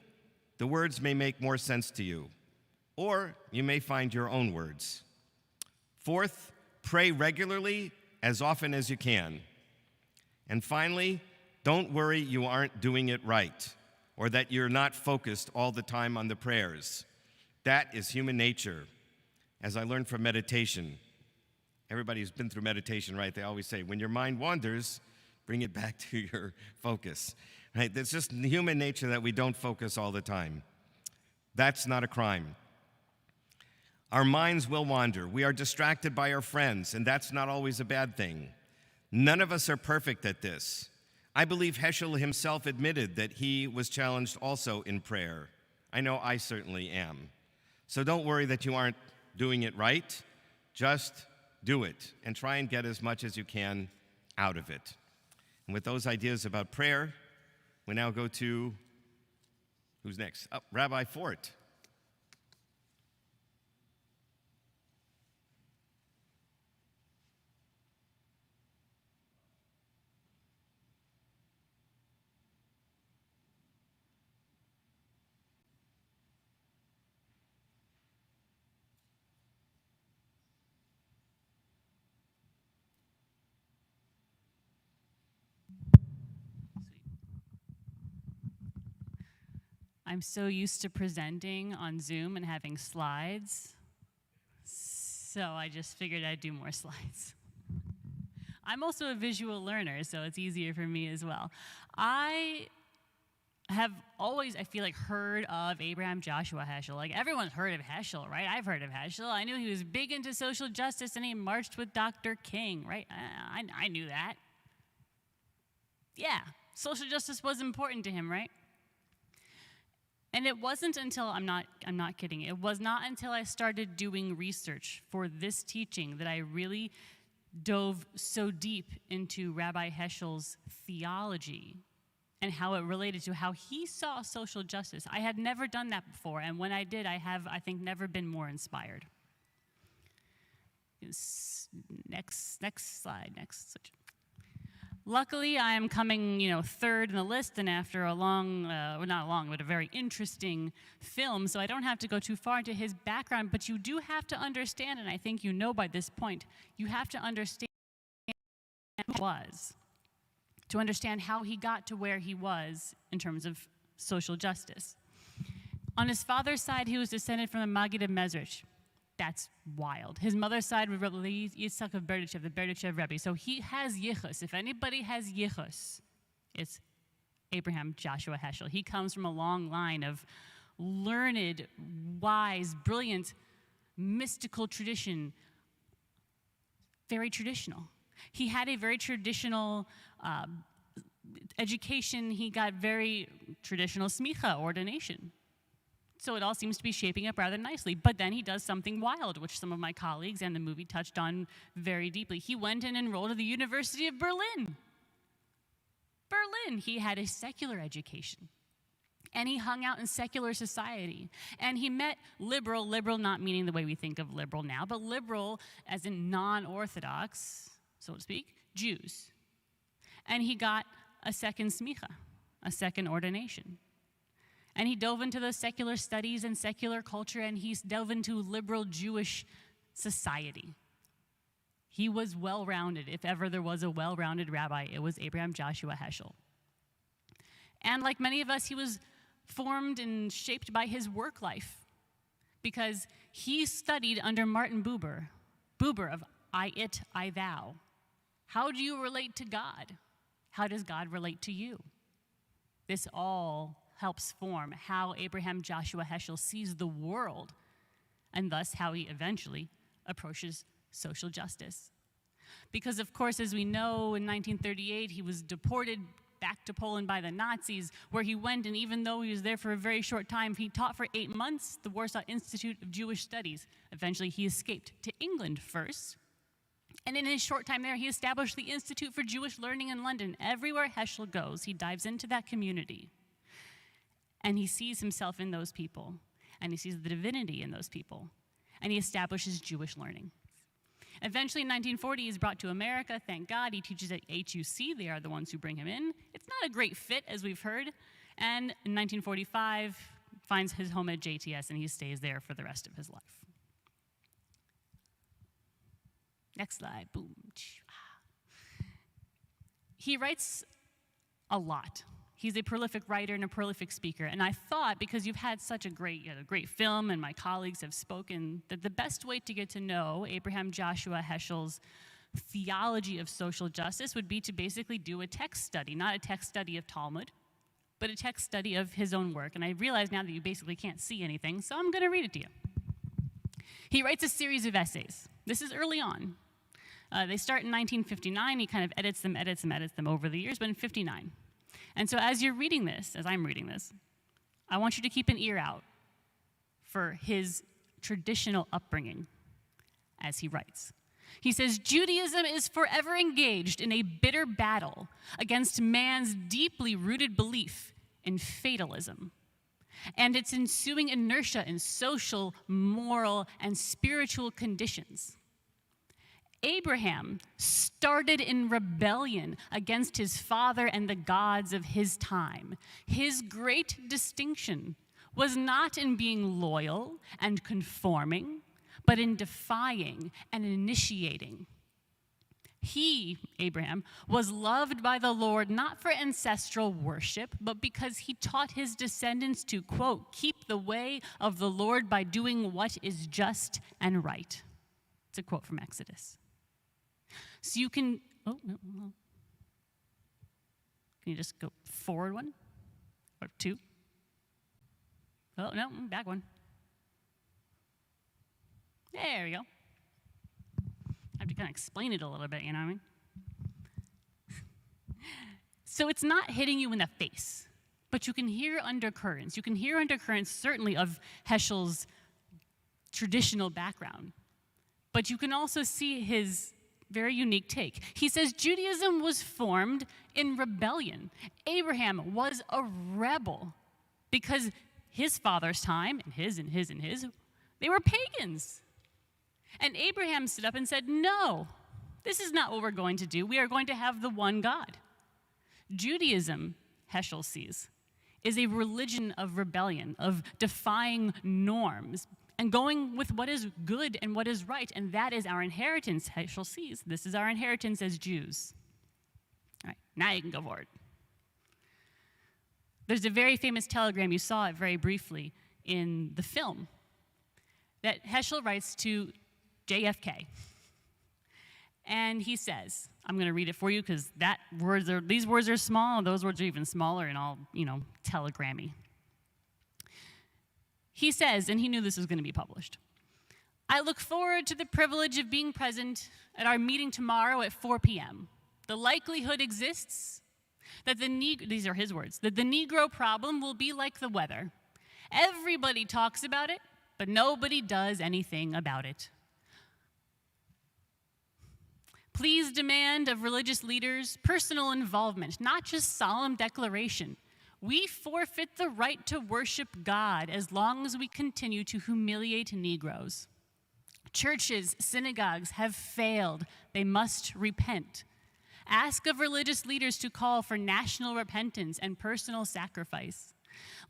the words may make more sense to you, or you may find your own words. Fourth, pray regularly, as often as you can. And finally, don't worry you aren't doing it right, or that you're not focused all the time on the prayers. That is human nature. As I learned from meditation, everybody who's been through meditation, right, they always say, when your mind wanders, bring it back to your focus, right? It's just human nature that we don't focus all the time. That's not a crime. Our minds will wander. We are distracted by our friends, and that's not always a bad thing. None of us are perfect at this. I believe Heschel himself admitted that he was challenged also in prayer. I know I certainly am. So don't worry that you aren't doing it right. Just do it and try and get as much as you can out of it. And with those ideas about prayer, we now go to, who's next? Oh, Rabbi Fort. I'm so used to presenting on Zoom and having slides, so I just figured I'd do more slides. I'm also a visual learner, so it's easier for me as well. I have always, I feel like, heard of Abraham Joshua Heschel. Like, everyone's heard of Heschel, right? I've heard of Heschel. I knew he was big into social justice and he marched with Dr. King, right? I knew that. Yeah, social justice was important to him, right? And it wasn't until, I'm not kidding, it was not until I started doing research for this teaching that I really dove so deep into Rabbi Heschel's theology and how it related to how he saw social justice. I had never done that before, and when I did, I have, I think, never been more inspired. Next slide, next. Luckily, I am coming, third in the list, and after a long, well, not long, but a very interesting film, so I don't have to go too far into his background, but you do have to understand, and I think you know by this point, you have to understand who he was, to understand how he got to where he was in terms of social justice. On his father's side, he was descended from the Maggid of Mezrich. That's wild. His mother's side was Yitzhak of Berdichev, the Berdichev Rebbe. So he has yichus. If anybody has yichus, it's Abraham Joshua Heschel. He comes from a long line of learned, wise, brilliant, mystical tradition. Very traditional. He had a very traditional education. He got very traditional smicha, ordination. So it all seems to be shaping up rather nicely. But then he does something wild, which some of my colleagues and the movie touched on very deeply. He went and enrolled at the University of Berlin. He had a secular education. And he hung out in secular society. And he met liberal not meaning the way we think of liberal now, but liberal as in non-Orthodox, so to speak, Jews. And he got a second smicha, a second ordination. And he dove into those secular studies and secular culture, and he dove into liberal Jewish society. He was well-rounded. If ever there was a well-rounded rabbi, it was Abraham Joshua Heschel. And like many of us, he was formed and shaped by his work life, because he studied under Martin Buber of I, it, I, thou. How do you relate to God? How does God relate to you? This all helps form how Abraham Joshua Heschel sees the world, and thus how he eventually approaches social justice. Because, of course, as we know, in 1938, he was deported back to Poland by the Nazis, where he went, and even though he was there for a very short time, he taught for 8 months the Warsaw Institute of Jewish Studies. Eventually, he escaped to England first, and in his short time there, he established the Institute for Jewish Learning in London. Everywhere Heschel goes, he dives into that community. And he sees himself in those people, and he sees the divinity in those people, and he establishes Jewish learning. Eventually, in 1940, he's brought to America. Thank God. He teaches at HUC. They are the ones who bring him in. It's not a great fit, as we've heard. And in 1945, finds his home at JTS, and he stays there for the rest of his life. Next slide. Boom. He writes a lot. He's a prolific writer and a prolific speaker. And I thought, because you've had such a great film and my colleagues have spoken, that the best way to get to know Abraham Joshua Heschel's theology of social justice would be to basically do a text study, not a text study of Talmud, but a text study of his own work. And I realize now that you basically can't see anything, so I'm going to read it to you. He writes a series of essays. This is early on. They start in 1959. He kind of edits them over the years, but in 59. And so as you're reading this, as I'm reading this, I want you to keep an ear out for his traditional upbringing as he writes. He says, Judaism is forever engaged in a bitter battle against man's deeply rooted belief in fatalism and its ensuing inertia in social, moral, and spiritual conditions. Abraham started in rebellion against his father and the gods of his time. His great distinction was not in being loyal and conforming, but in defying and initiating. He, Abraham, was loved by the Lord not for ancestral worship, but because he taught his descendants to, quote, keep the way of the Lord by doing what is just and right. It's a quote from Exodus. So you can, can you just go forward one? or 2. Oh, no, back one. There we go. I have to kind of explain it a little bit, you know what I mean? So it's not hitting you in the face, but you can hear undercurrents. You can hear undercurrents, certainly, of Heschel's traditional background. But you can also see his very unique take. He says Judaism was formed in rebellion. Abraham was a rebel because his father's time, and his, they were pagans. And Abraham stood up and said, no, this is not what we're going to do. We are going to have the one God. Judaism, Heschel sees, is a religion of rebellion, of defying norms, and going with what is good and what is right, and that is our inheritance, Heschel sees. This is our inheritance as Jews. All right, now you can go forward. There's a very famous telegram, you saw it very briefly in the film, that Heschel writes to JFK. And he says, I'm going to read it for you because these words are small, and those words are even smaller and all, telegrammy. He says, and he knew this was going to be published, I look forward to the privilege of being present at our meeting tomorrow at 4 p.m. The likelihood exists that these are his words, that the Negro problem will be like the weather. Everybody talks about it, but nobody does anything about it. Please demand of religious leaders personal involvement, not just solemn declaration. We forfeit the right to worship God as long as we continue to humiliate Negroes. Churches, synagogues have failed. They must repent. Ask of religious leaders to call for national repentance and personal sacrifice.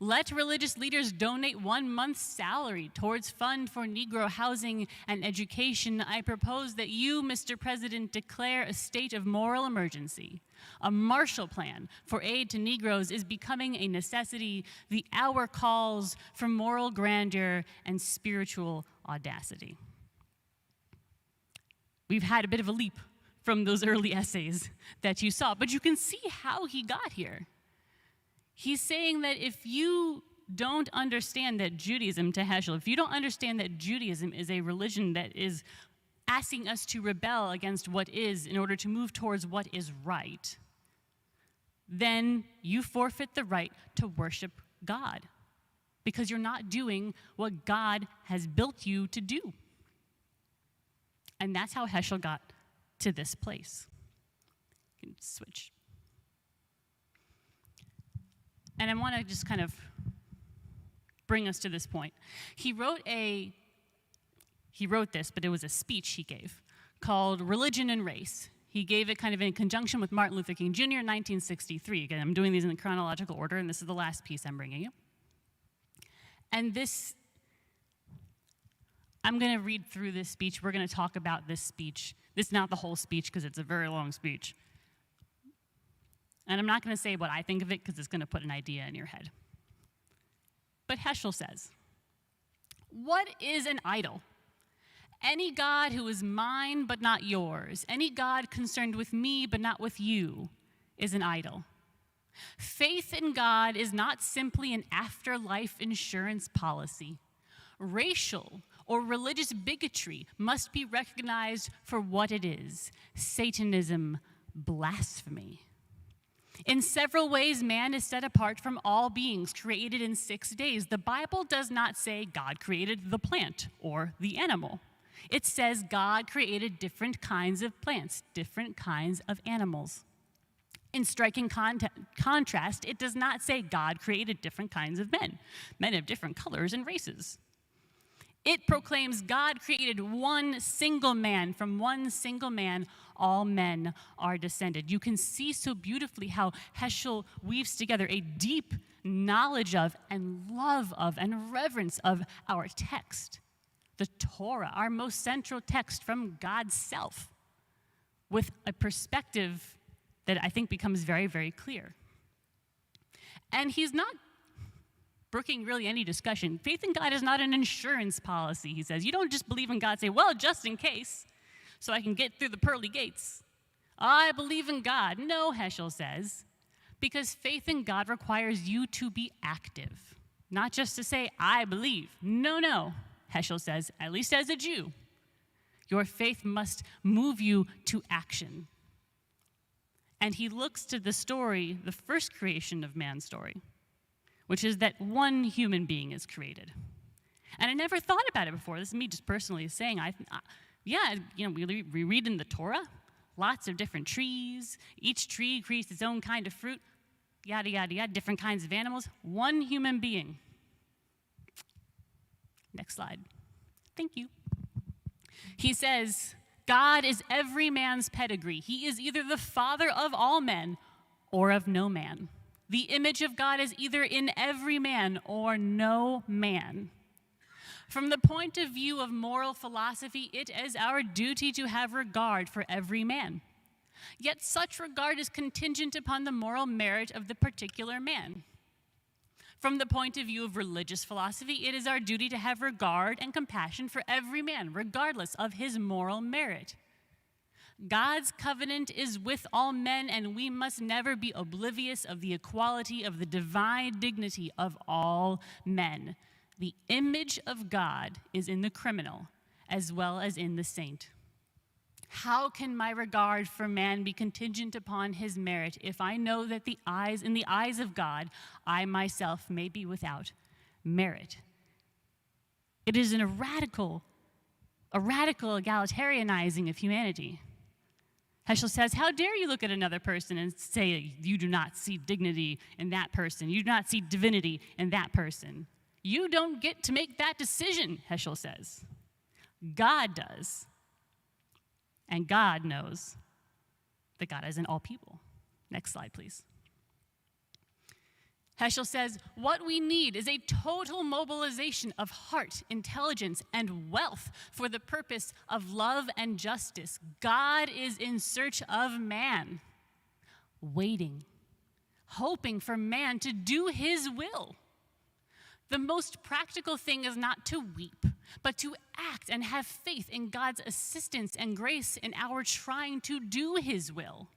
Let religious leaders donate 1 month's salary towards fund for Negro housing and education. I propose that you, Mr. President, declare a state of moral emergency. A Marshall Plan for aid to Negroes is becoming a necessity. The hour calls for moral grandeur and spiritual audacity. We've had a bit of a leap from those early essays that you saw, but you can see how he got here. He's saying that if you don't understand that Judaism, to Heschel, if you don't understand that Judaism is a religion that is asking us to rebel against what is in order to move towards what is right, then you forfeit the right to worship God because you're not doing what God has built you to do. And that's how Heschel got to this place. You can switch. And I want to just kind of bring us to this point. He wrote this, but it was a speech he gave called Religion and Race. He gave it kind of in conjunction with Martin Luther King Jr. in 1963. Again, I'm doing these in the chronological order, and this is the last piece I'm bringing you. And this, I'm going to read through this speech. We're going to talk about this speech. This is not the whole speech because it's a very long speech. And I'm not going to say what I think of it because it's going to put an idea in your head. But Heschel says, what is an idol? Any God who is mine but not yours, any God concerned with me but not with you, is an idol. Faith in God is not simply an afterlife insurance policy. Racial or religious bigotry must be recognized for what it is: Satanism, blasphemy. In several ways, man is set apart from all beings created in 6 days. The Bible does not say God created the plant or the animal. It says God created different kinds of plants, different kinds of animals. In striking contrast, it does not say God created different kinds of men, men of different colors and races. It proclaims God created one single man. From one single man, all men are descended. You can see so beautifully how Heschel weaves together a deep knowledge of and love of and reverence of our text, the Torah, our most central text from God's self, with a perspective that I think becomes very, very clear. And he's not brooking really any discussion. Faith in God is not an insurance policy, he says. You don't just believe in God and say, well, just in case, so I can get through the pearly gates. I believe in God. No, Heschel says. Because faith in God requires you to be active, not just to say, I believe. No, Heschel says, at least as a Jew, your faith must move you to action. And he looks to the story, the first creation of man's story, which is that one human being is created. And I never thought about it before. This is me just personally saying, we read in the Torah, lots of different trees. Each tree creates its own kind of fruit, yada, yada, yada, different kinds of animals. One human being. Next slide. Thank you. He says, God is every man's pedigree. He is either the father of all men or of no man. The image of God is either in every man or no man. From the point of view of moral philosophy, it is our duty to have regard for every man. Yet such regard is contingent upon the moral merit of the particular man. From the point of view of religious philosophy, it is our duty to have regard and compassion for every man, regardless of his moral merit. God's covenant is with all men, and we must never be oblivious of the equality of the divine dignity of all men. The image of God is in the criminal as well as in the saint. How can my regard for man be contingent upon his merit if I know that in the eyes of God, I myself may be without merit? It is a radical egalitarianizing of humanity. Heschel says, how dare you look at another person and say you do not see dignity in that person, you do not see divinity in that person. You don't get to make that decision, Heschel says. God does. And God knows that God is in all people. Next slide, please. Heschel says, what we need is a total mobilization of heart, intelligence, and wealth for the purpose of love and justice. God is in search of man, waiting, hoping for man to do his will. The most practical thing is not to weep, but to act and have faith in God's assistance and grace in our trying to do his will.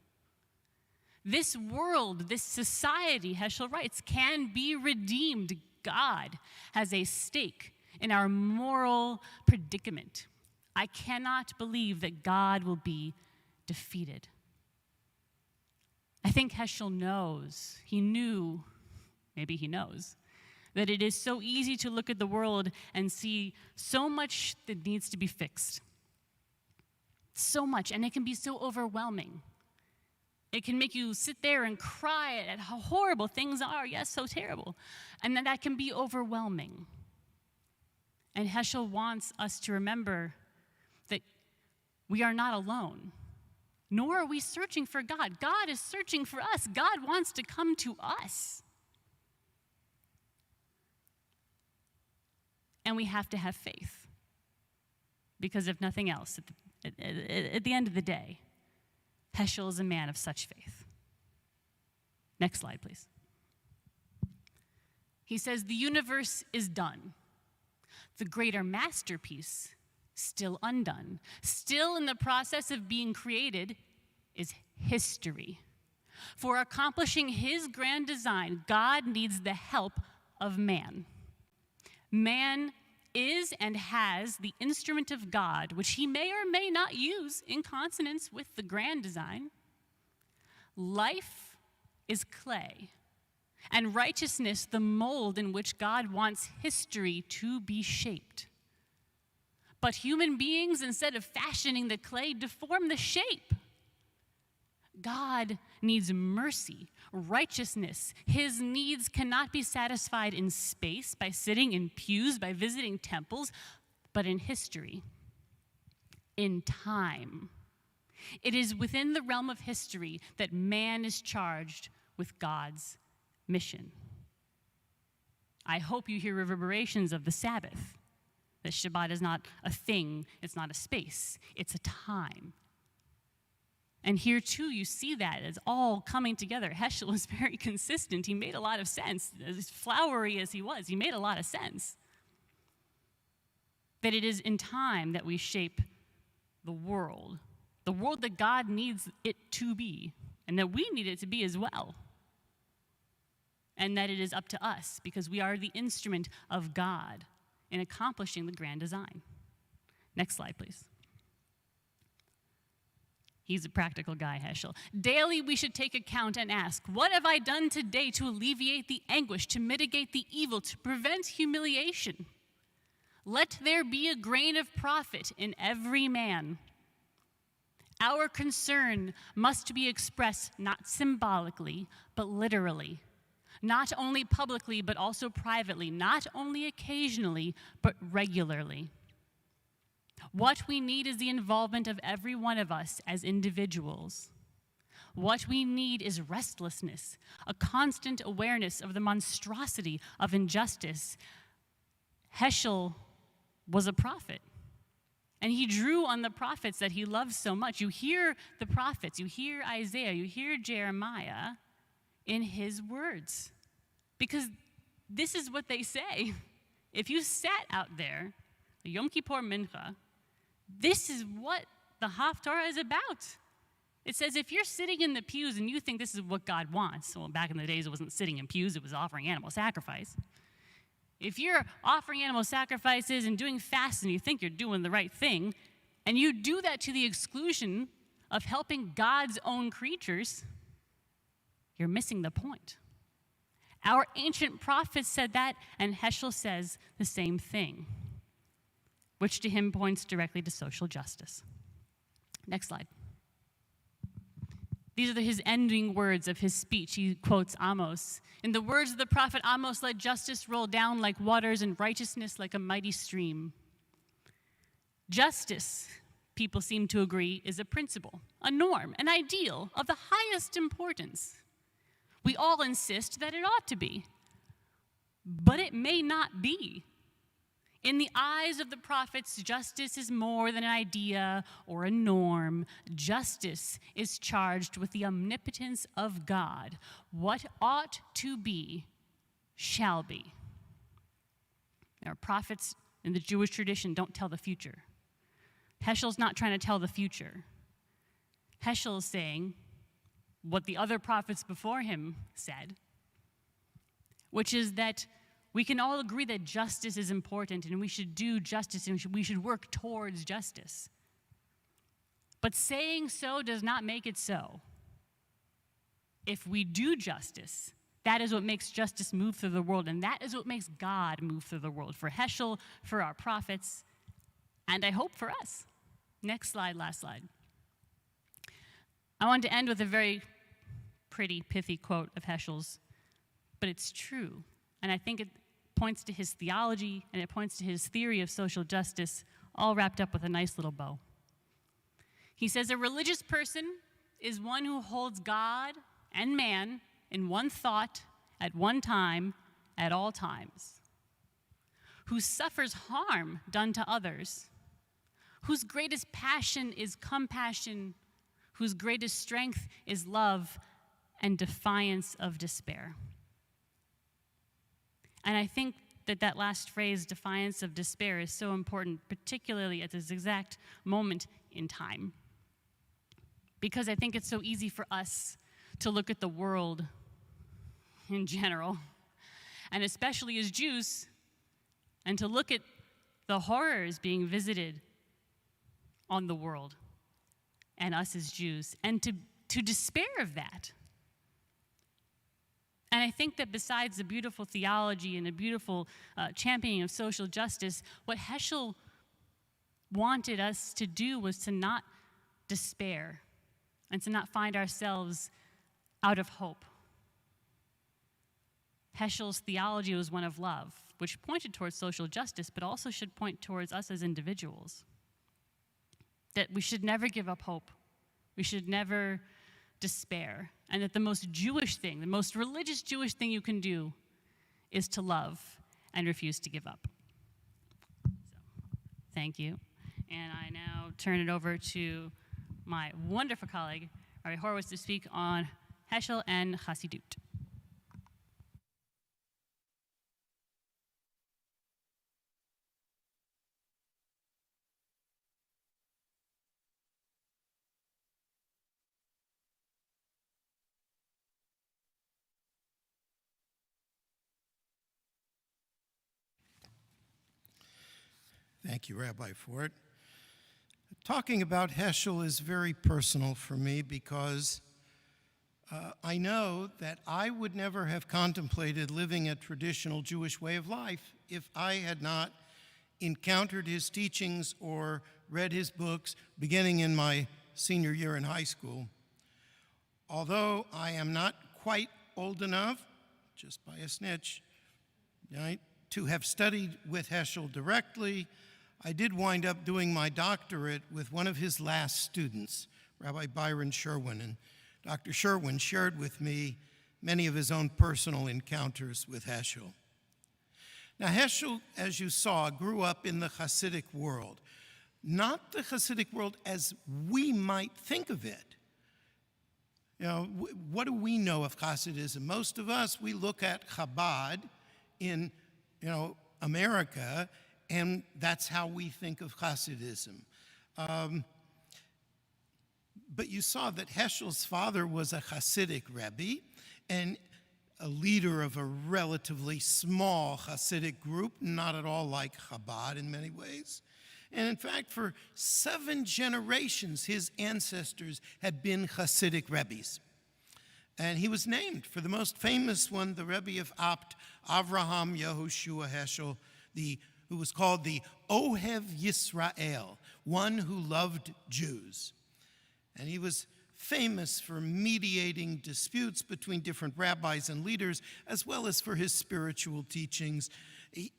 This world, this society, Heschel writes, can be redeemed. God has a stake in our moral predicament. I cannot believe that God will be defeated. I think Heschel knows, maybe he knows, that it is so easy to look at the world and see so much that needs to be fixed. So much, and it can be so overwhelming. It can make you sit there and cry at how horrible things are. Yes, so terrible. And that can be overwhelming. And Heschel wants us to remember that we are not alone, nor are we searching for God. God is searching for us. God wants to come to us. And we have to have faith. Because if nothing else, at the end of the day, Heschel is a man of such faith. Next slide, please. He says, the universe is done. The greater masterpiece, still undone, still in the process of being created, is history. For accomplishing his grand design, God needs the help of man. Man is and has the instrument of God, which he may or may not use in consonance with the grand design. Life is clay, and righteousness the mold in which God wants history to be shaped. But human beings, instead of fashioning the clay, deform the shape. God needs mercy, righteousness. His needs cannot be satisfied in space, by sitting in pews, by visiting temples, but in history, in time. It is within the realm of history that man is charged with God's mission. I hope you hear reverberations of the Sabbath, that Shabbat is not a thing, it's not a space, it's a time. And here, too, you see that it's all coming together. Heschel is very consistent. He made a lot of sense. As flowery as he was, he made a lot of sense. That it is in time that we shape the world that God needs it to be, and that we need it to be as well. and that it is up to us because we are the instrument of God in accomplishing the grand design. Next slide, please. He's a practical guy, Heschel. Daily we should take account and ask, what have I done today to alleviate the anguish, to mitigate the evil, to prevent humiliation? Let there be a grain of profit in every man. Our concern must be expressed not symbolically, but literally. Not only publicly, but also privately. Not only occasionally, but regularly. What we need is the involvement of every one of us as individuals. What we need is restlessness, a constant awareness of the monstrosity of injustice. Heschel was a prophet, and he drew on the prophets that he loved so much. You hear the prophets, you hear Isaiah, you hear Jeremiah in his words, because this is what they say. If you sat out there, a Yom Kippur Mincha, this is what the Haftarah is about. It says if you're sitting in the pews and you think this is what God wants, well, back in the days it wasn't sitting in pews, it was offering animal sacrifice. If you're offering animal sacrifices and doing fasts and you think you're doing the right thing, and you do that to the exclusion of helping God's own creatures, you're missing the point. Our ancient prophets said that, and Heschel says the same thing, which to him points directly to social justice. Next slide. These are his ending words of his speech. He quotes Amos. In the words of the prophet Amos, let justice roll down like waters and righteousness like a mighty stream. Justice, people seem to agree, is a principle, a norm, an ideal of the highest importance. We all insist that it ought to be, but it may not be. In the eyes of the prophets, justice is more than an idea or a norm. Justice is charged with the omnipotence of God. What ought to be, shall be. Our prophets in the Jewish tradition don't tell the future. Heschel's not trying to tell the future. Heschel is saying what the other prophets before him said, which is that we can all agree that justice is important and we should do justice and we should work towards justice. But saying so does not make it so. If we do justice, that is what makes justice move through the world, and that is what makes God move through the world, for Heschel, for our prophets, and I hope for us. Next slide, last slide. I want to end with a very pretty, pithy quote of Heschel's, but it's true, and I think it points to his theology, and it points to his theory of social justice, all wrapped up with a nice little bow. He says, a religious person is one who holds God and man in one thought, at one time, at all times, who suffers harm done to others, whose greatest passion is compassion, whose greatest strength is love and defiance of despair. And I think that that last phrase, defiance of despair, is so important, particularly at this exact moment in time. Because I think it's so easy for us to look at the world in general, and especially as Jews, and to look at the horrors being visited on the world and us as Jews, and to despair of that. And I think that besides the beautiful theology and the beautiful championing of social justice, what Heschel wanted us to do was to not despair and to not find ourselves out of hope. Heschel's theology was one of love, which pointed towards social justice, but also should point towards us as individuals. That we should never give up hope. We should never despair. And that the most Jewish thing, the most religious Jewish thing you can do is to love and refuse to give up. So, thank you. And I now turn it over to my wonderful colleague, Rabbi Horowitz, to speak on Heschel and Chassidut. Thank you, Rabbi, for it. Talking about Heschel is very personal for me because I know that I would never have contemplated living a traditional Jewish way of life if I had not encountered his teachings or read his books beginning in my senior year in high school. Although I am not quite old enough, just by a snitch, right, to have studied with Heschel directly, I did wind up doing my doctorate with one of his last students, Rabbi Byron Sherwin, and Dr. Sherwin shared with me many of his own personal encounters with Heschel. Now, Heschel, as you saw, grew up in the Hasidic world. Not the Hasidic world as we might think of it. You know, what do we know of Khasidism? Most of us, we look at Chabad in, America, and that's how we think of Khasidism. But you saw that Heschel's father was a Hasidic Rebbe and a leader of a relatively small Hasidic group, not at all like Chabad in many ways. And in fact, for 7 generations, his ancestors had been Hasidic Rebbes. And he was named for the most famous one, the Rebbe of Apt, Avraham Yehoshua Heschel, who was called the Ohev Yisrael, one who loved Jews. And he was famous for mediating disputes between different rabbis and leaders, as well as for his spiritual teachings.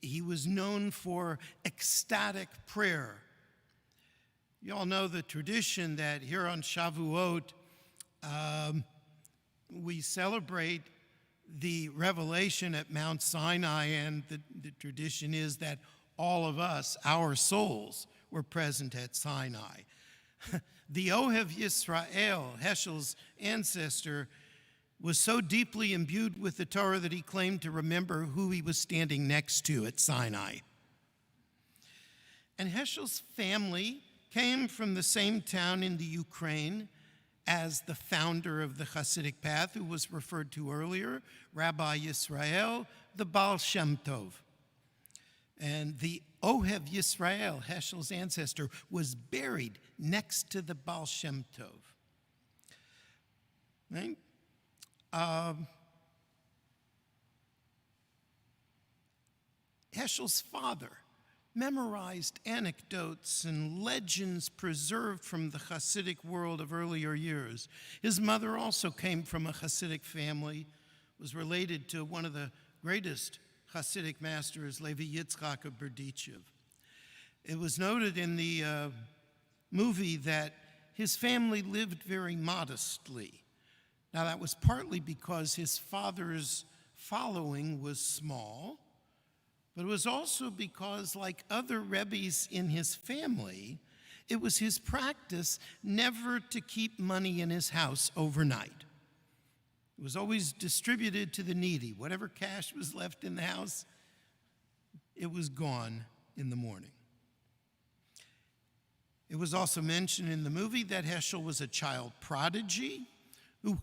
He was known for ecstatic prayer. You all know the tradition that here on Shavuot, we celebrate the revelation at Mount Sinai, and the tradition is that all of us, our souls, were present at Sinai. The Ohev Yisrael, Heschel's ancestor, was so deeply imbued with the Torah that he claimed to remember who he was standing next to at Sinai. And Heschel's family came from the same town in the Ukraine as the founder of the Hasidic path, who was referred to earlier, Rabbi Yisrael, the Baal Shem Tov. And the Ohev Yisrael, Heschel's ancestor, was buried next to the Baal Shem Tov. Right? Heschel's father memorized anecdotes and legends preserved from the Hasidic world of earlier years. His mother also came from a Hasidic family, was related to one of the greatest Hasidic masters, Levi Yitzchak of Berdichev. It was noted in the movie that his family lived very modestly. Now, that was partly because his father's following was small, but it was also because, like other Rebbes in his family, it was his practice never to keep money in his house overnight. It was always distributed to the needy. Whatever cash was left in the house, it was gone in the morning. It was also mentioned in the movie that Heschel was a child prodigy who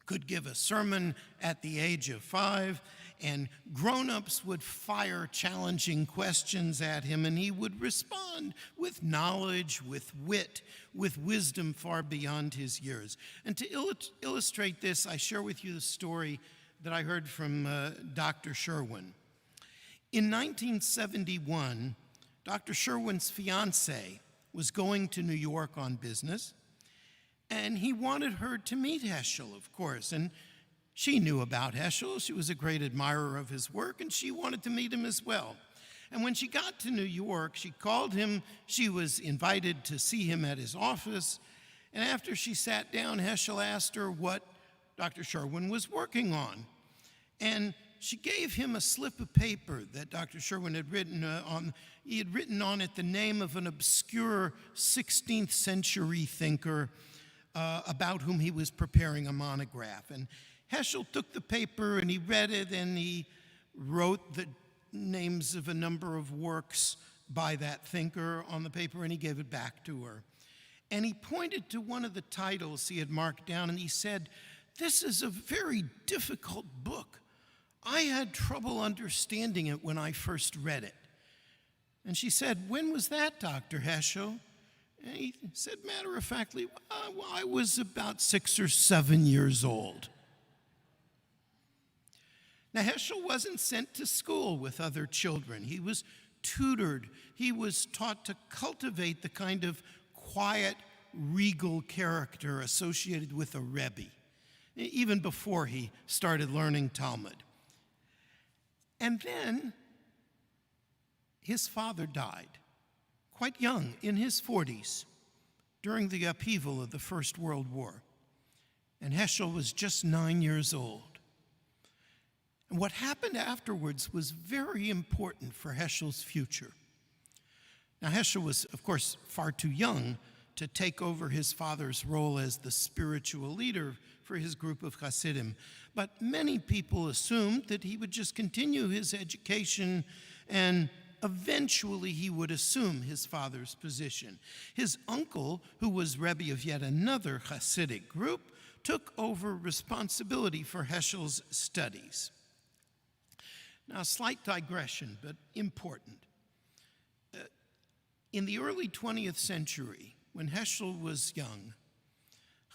could give a sermon at the age of 5, and grown-ups would fire challenging questions at him, and he would respond with knowledge, with wit, with wisdom far beyond his years. And to illustrate this, I share with you the story that I heard from Dr. Sherwin. In 1971, Dr. Sherwin's fiancée was going to New York on business, and he wanted her to meet Heschel, of course, and she knew about Heschel. She was a great admirer of his work, and she wanted to meet him as well. And when she got to New York, she called him. She was invited to see him at his office, and after she sat down, Heschel asked her what Dr. Sherwin was working on. And she gave him a slip of paper that Dr. Sherwin had written on. He had written on it the name of an obscure 16th century thinker about whom he was preparing a monograph. And Heschel took the paper and he read it, and he wrote the names of a number of works by that thinker on the paper, and he gave it back to her. And he pointed to one of the titles he had marked down, and he said, "This is a very difficult book. I had trouble understanding it when I first read it." And she said, "When was that, Dr. Heschel?" And he said matter-of-factly, "Well, I was about 6 or 7 years old." Now, Heschel wasn't sent to school with other children. He was tutored. He was taught to cultivate the kind of quiet, regal character associated with a rebbe, even before he started learning Talmud. And then his father died, quite young, in his 40s, during the upheaval of the First World War. And Heschel was just 9 years old. And what happened afterwards was very important for Heschel's future. Now, Heschel was, of course, far too young to take over his father's role as the spiritual leader for his group of Hasidim, but many people assumed that he would just continue his education and eventually he would assume his father's position. His uncle, who was Rebbe of yet another Hasidic group, took over responsibility for Heschel's studies. Now, a slight digression, but important. In the early 20th century, when Heschel was young,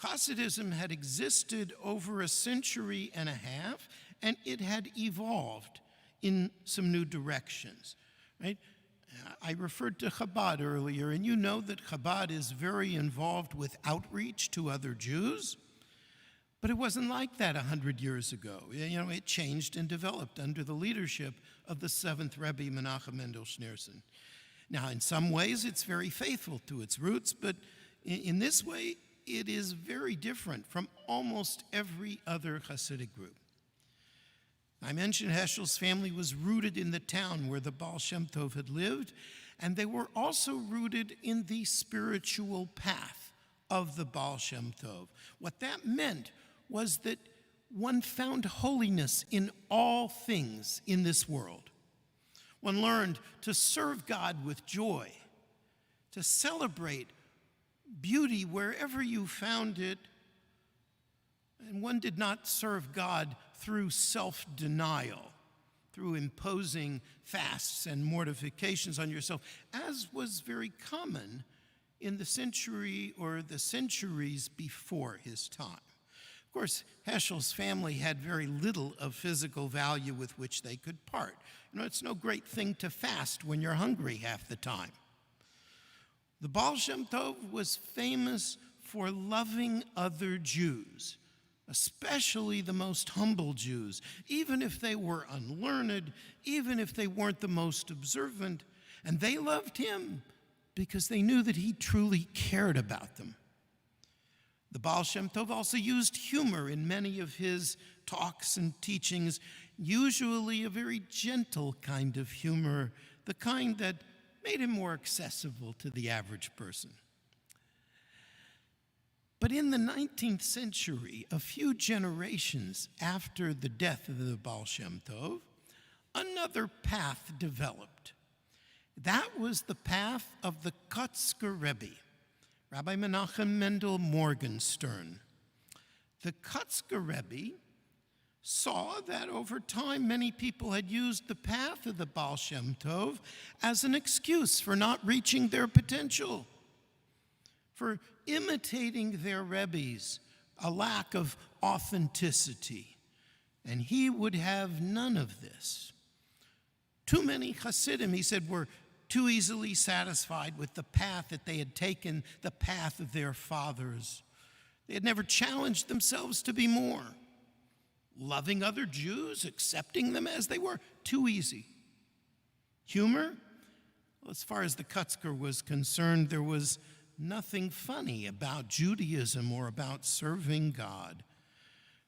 Khasidism had existed over a century and a half, and it had evolved in some new directions, right? I referred to Chabad earlier, and you know that Chabad is very involved with outreach to other Jews. But it wasn't like that 100 years ago. You know, it changed and developed under the leadership of the 7th Rebbe, Menachem Mendel Schneerson. Now, in some ways, it's very faithful to its roots, but in this way, it is very different from almost every other Hasidic group. I mentioned Heschel's family was rooted in the town where the Baal Shem Tov had lived, and they were also rooted in the spiritual path of the Baal Shem Tov. What that meant was that one found holiness in all things in this world. One learned to serve God with joy, to celebrate beauty wherever you found it, and one did not serve God through self-denial, through imposing fasts and mortifications on yourself, as was very common in the century or the centuries before his time. Of course, Heschel's family had very little of physical value with which they could part. You know, it's no great thing to fast when you're hungry half the time. The Baal Shem Tov was famous for loving other Jews, especially the most humble Jews, even if they were unlearned, even if they weren't the most observant, and they loved him because they knew that he truly cared about them. The Baal Shem Tov also used humor in many of his talks and teachings, usually a very gentle kind of humor, the kind that made him more accessible to the average person. But in the 19th century, a few generations after the death of the Baal Shem Tov, another path developed. That was the path of the Kotzker Rebbe, Rabbi Menachem Mendel Morgenstern. The Kotzker Rebbe saw that over time many people had used the path of the Baal Shem Tov as an excuse for not reaching their potential, for imitating their Rebbes, a lack of authenticity. And he would have none of this. Too many Hasidim, he said, were too easily satisfied with the path that they had taken, the path of their fathers. They had never challenged themselves to be more. Loving other Jews, accepting them as they were, too easy. Humor? Well, as far as the Kotzker was concerned, there was nothing funny about Judaism or about serving God.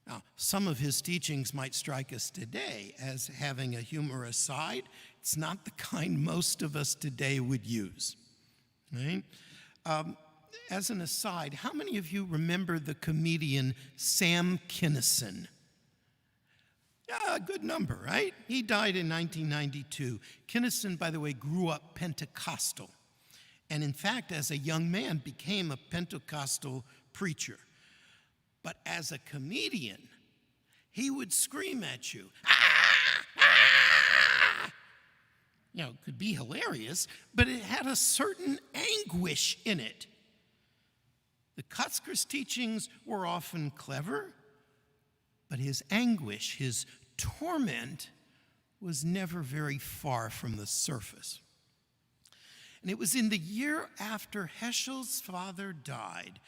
Now, some of his teachings might strike us today as having a humorous side. It's not the kind most of us today would use, right? As an aside, how many of you remember the comedian Sam Kinnison? Yeah, a good number, right? He died in 1992. Kinnison, by the way, grew up Pentecostal, and in fact, as a young man, became a Pentecostal preacher. But as a comedian, he would scream at you, "Ah! Ah!" could be hilarious, but it had a certain anguish in it. The Kutzker's teachings were often clever, but his anguish, his torment, was never very far from the surface. And it was in the year after Heschel's father died